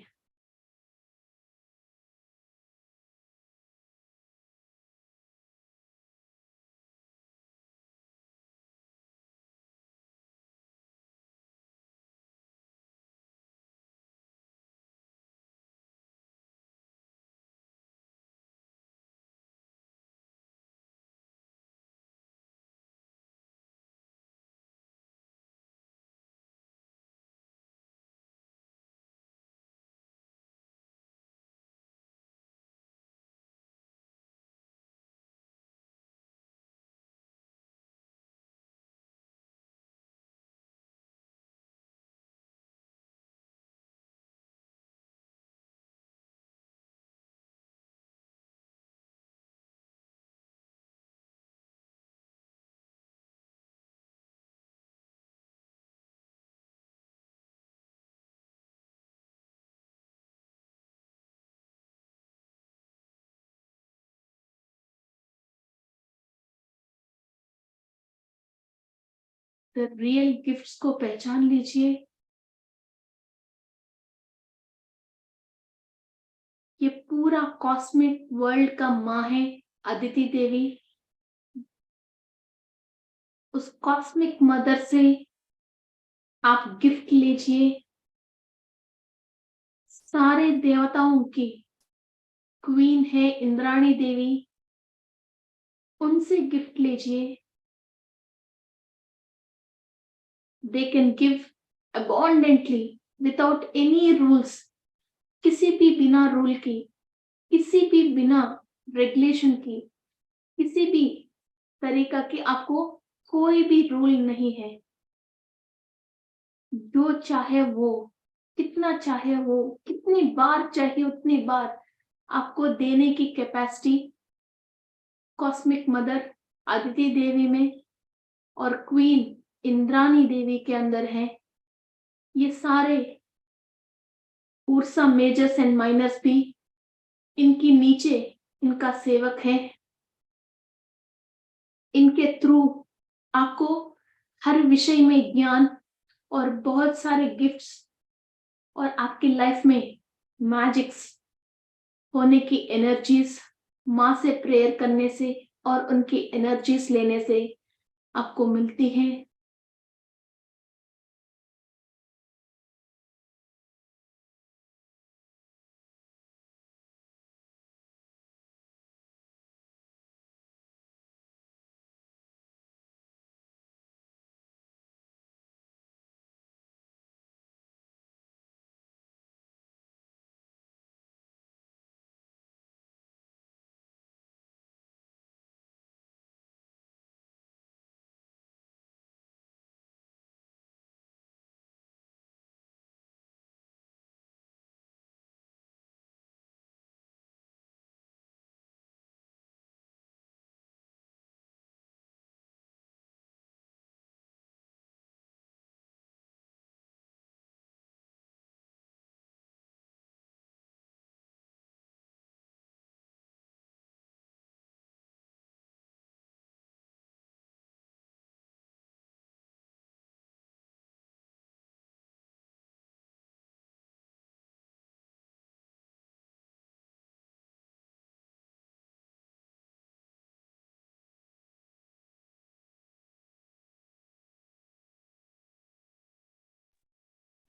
तो रियल गिफ्ट्स को पहचान लीजिए। ये पूरा कॉस्मिक वर्ल्ड का माँ है अदिति देवी। उस कॉस्मिक मदर से आप गिफ्ट लीजिए। सारे देवताओं की क्वीन है इंद्राणी देवी, उनसे गिफ्ट लीजिए। They can give abundantly without any rules, किसी भी बिना रूल की, किसी भी बिना रेगुलेशन की, किसी भी तरीका की आपको कोई भी रूल नहीं है। जो चाहे वो, कितना चाहे वो, कितनी बार चाहिए उतनी बार आपको देने की कैपेसिटी कॉस्मिक मदर आदिति देवी में और क्वीन इंद्राणी देवी के अंदर है। ये सारे उर्सा मेजर्स एंड माइनर्स भी इनकी नीचे इनका सेवक है। इनके थ्रू आपको हर विषय में ज्ञान और बहुत सारे गिफ्ट्स और आपकी लाइफ में मैजिक्स होने की एनर्जीज माँ से प्रेयर करने से और उनकी एनर्जीज लेने से आपको मिलती हैं।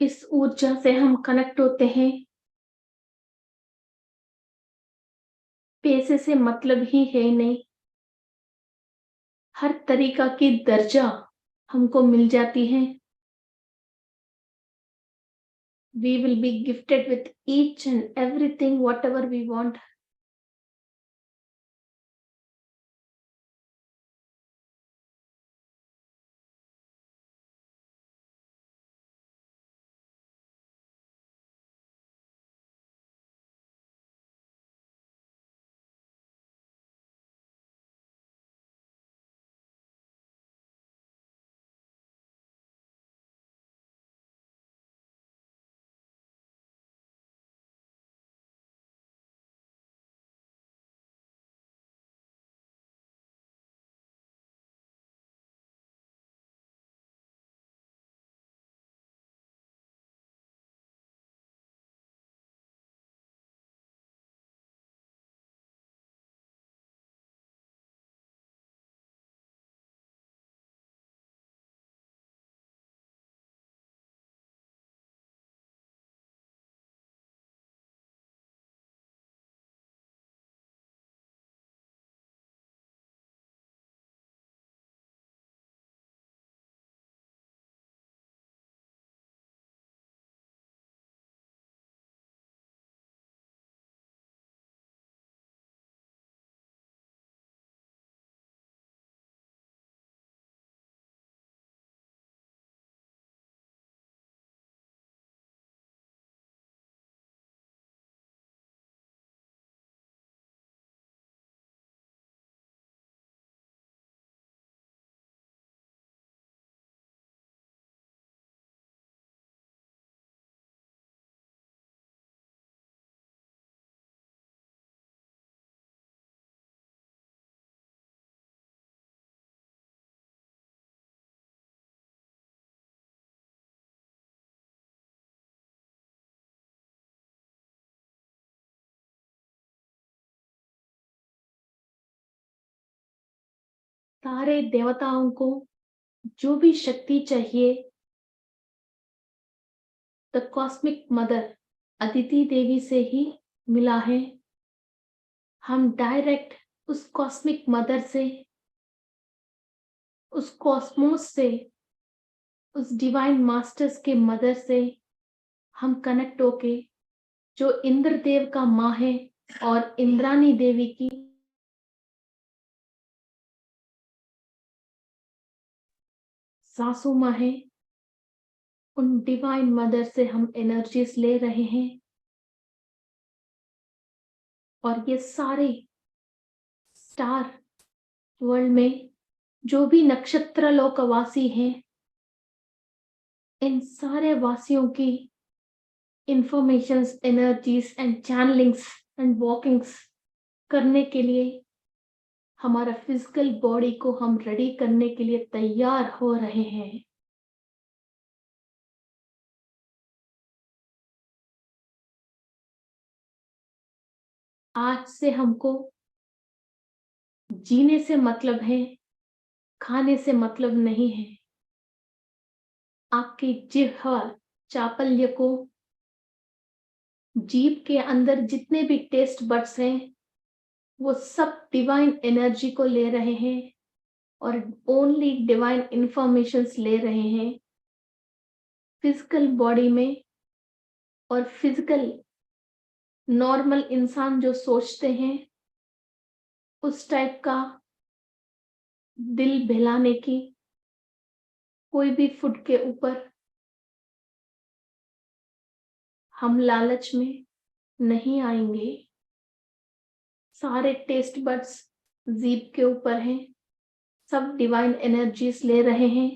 इस ऊर्जा से हम कनेक्ट होते हैं। पैसे से मतलब ही है नहीं, हर तरीका की दर्जा हमको मिल जाती है। We will be gifted with each and everything whatever we want. सारे देवताओं को जो भी शक्ति चाहिए, द कॉस्मिक मदर अदिति देवी से ही मिला है। हम डायरेक्ट उस कॉस्मिक मदर से, उस कॉस्मोस से, उस डिवाइन मास्टर्स के मदर से हम कनेक्ट होके, जो इंद्रदेव का माँ है और इंद्रानी देवी की सासू माँ है, उन डिवाइन मदर से हम एनर्जीज ले रहे हैं। और ये सारे स्टार वर्ल्ड में जो भी नक्षत्र लोकवासी हैं, इन सारे वासियों की informations, energies and channelings and walkings करने के लिए हमारा फिजिकल बॉडी को हम रेडी करने के लिए तैयार हो रहे हैं। आज से हमको जीने से मतलब है, खाने से मतलब नहीं है। आपकी जिह्वा चापल्य को, जीभ के अंदर जितने भी टेस्ट बड्स हैं, वो सब डिवाइन एनर्जी को ले रहे हैं और ओनली डिवाइन इंफॉर्मेशंस ले रहे हैं फिजिकल बॉडी में। और फिजिकल नॉर्मल इंसान जो सोचते हैं, उस टाइप का दिल बहलाने की कोई भी फूड के ऊपर हम लालच में नहीं आएंगे। सारे टेस्ट बड्स जीभ के ऊपर हैं, सब डिवाइन एनर्जीज ले रहे हैं।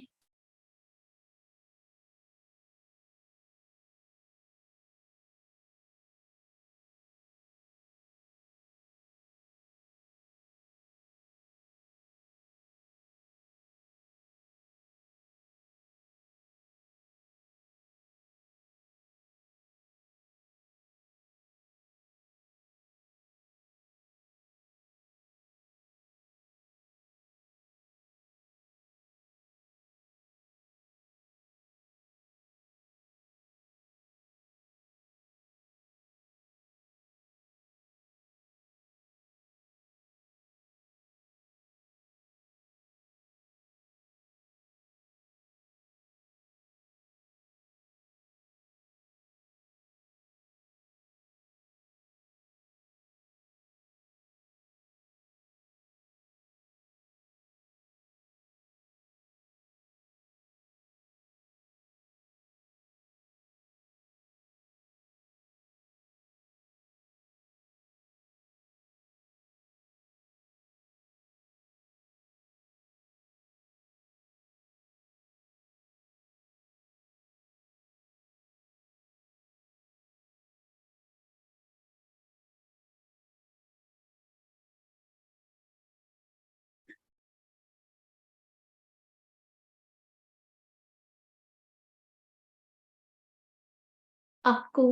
आपको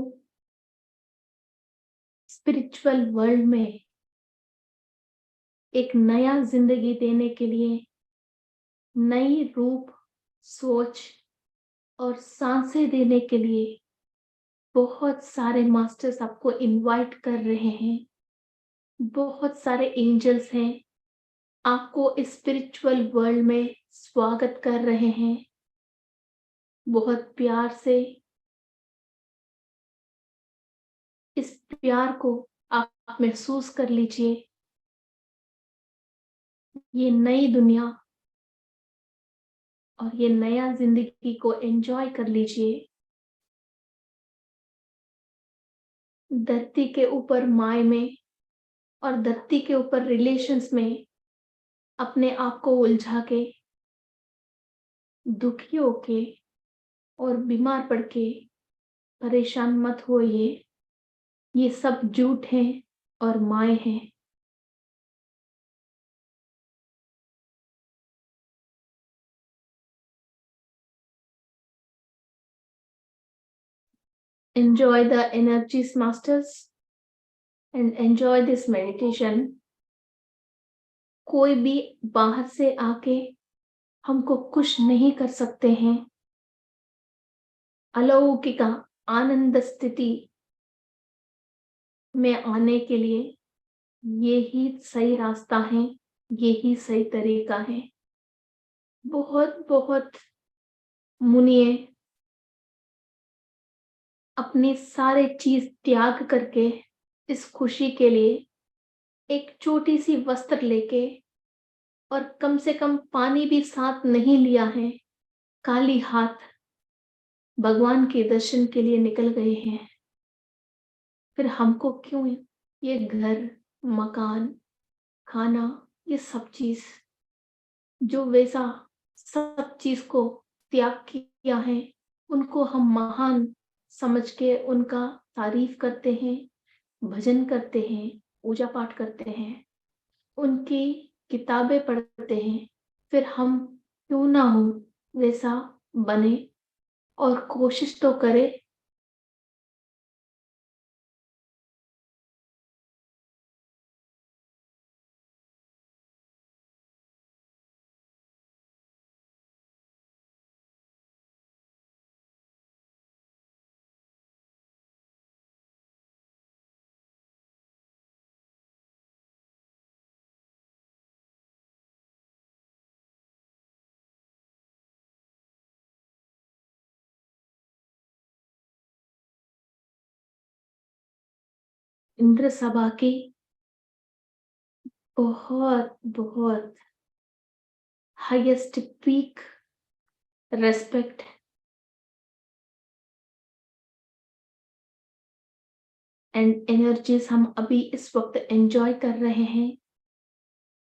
स्पिरिचुअल वर्ल्ड में एक नया जिंदगी देने के लिए नई रूप, सोच और सांसें देने के लिए बहुत सारे मास्टर्स आपको इनवाइट कर रहे हैं। बहुत सारे एंजल्स हैं, आपको इस स्पिरिचुअल वर्ल्ड में स्वागत कर रहे हैं। बहुत प्यार से इस प्यार को आप महसूस कर लीजिए। ये नई दुनिया और ये नया जिंदगी को एंजॉय कर लीजिए। धरती के ऊपर माय में और धरती के ऊपर रिलेशंस में अपने आप को उलझा के, दुखी होके और बीमार पड़ के परेशान मत होइए। ये सब झूठ है और माय है। Enjoy the energies, masters, and enjoy this meditation. कोई भी बाहर से आके हमको खुश नहीं कर सकते हैं। अलौकिक आनंद स्थिति में आने के लिए ये ही सही रास्ता है, ये ही सही तरीका है। बहुत बहुत मुनिए अपनी सारे चीज त्याग करके इस खुशी के लिए एक छोटी सी वस्त्र लेके और कम से कम पानी भी साथ नहीं लिया है, खाली हाथ भगवान के दर्शन के लिए निकल गए हैं। फिर हमको क्यों ये घर, मकान, खाना, ये सब चीज, जो वैसा सब चीज को त्याग किया है, उनको हम महान समझ के उनका तारीफ करते हैं, भजन करते हैं, पूजा पाठ करते हैं, उनकी किताबें पढ़ते हैं। फिर हम क्यों ना हो वैसा बने और कोशिश तो करें। इंद्र सभा की बहुत बहुत highest peak respect and energies हम अभी इस वक्त एंजॉय कर रहे हैं।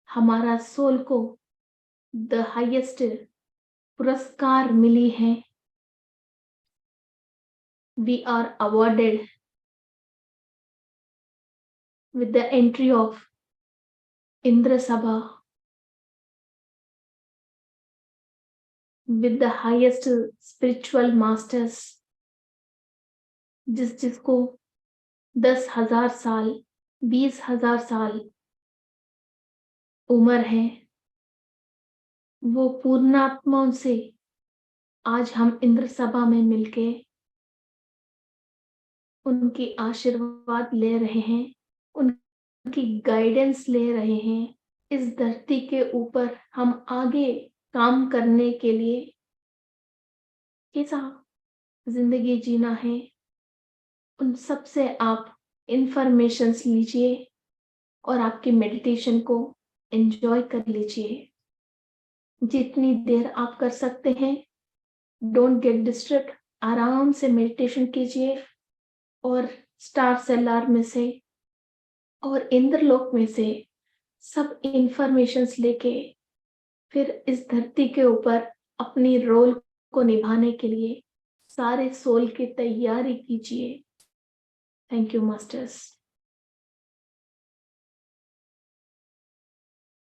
हमारा सोल को द हाईएस्ट पुरस्कार मिली है। We are awarded with the entry of Indra Sabha with the highest spiritual masters, जिसको 10,000 साल, 20,000 साल उम्र है, वो पूर्णात्माओं से आज हम इंद्र सभा में मिलके उनकी आशीर्वाद ले रहे हैं, उनकी गाइडेंस ले रहे हैं। इस धरती के ऊपर हम आगे काम करने के लिए कैसा जिंदगी जीना है, उन सब से आप इंफॉर्मेशंस लीजिए और आपकी मेडिटेशन को एंजॉय कर लीजिए। जितनी देर आप कर सकते हैं, डोंट गेट डिस्ट्रैक्ट, आराम से मेडिटेशन कीजिए और स्टार सेलार में से और इंद्रलोक में से सब इंफॉर्मेशंस लेके फिर इस धरती के ऊपर अपनी रोल को निभाने के लिए सारे सोल की तैयारी कीजिए। Thank you masters.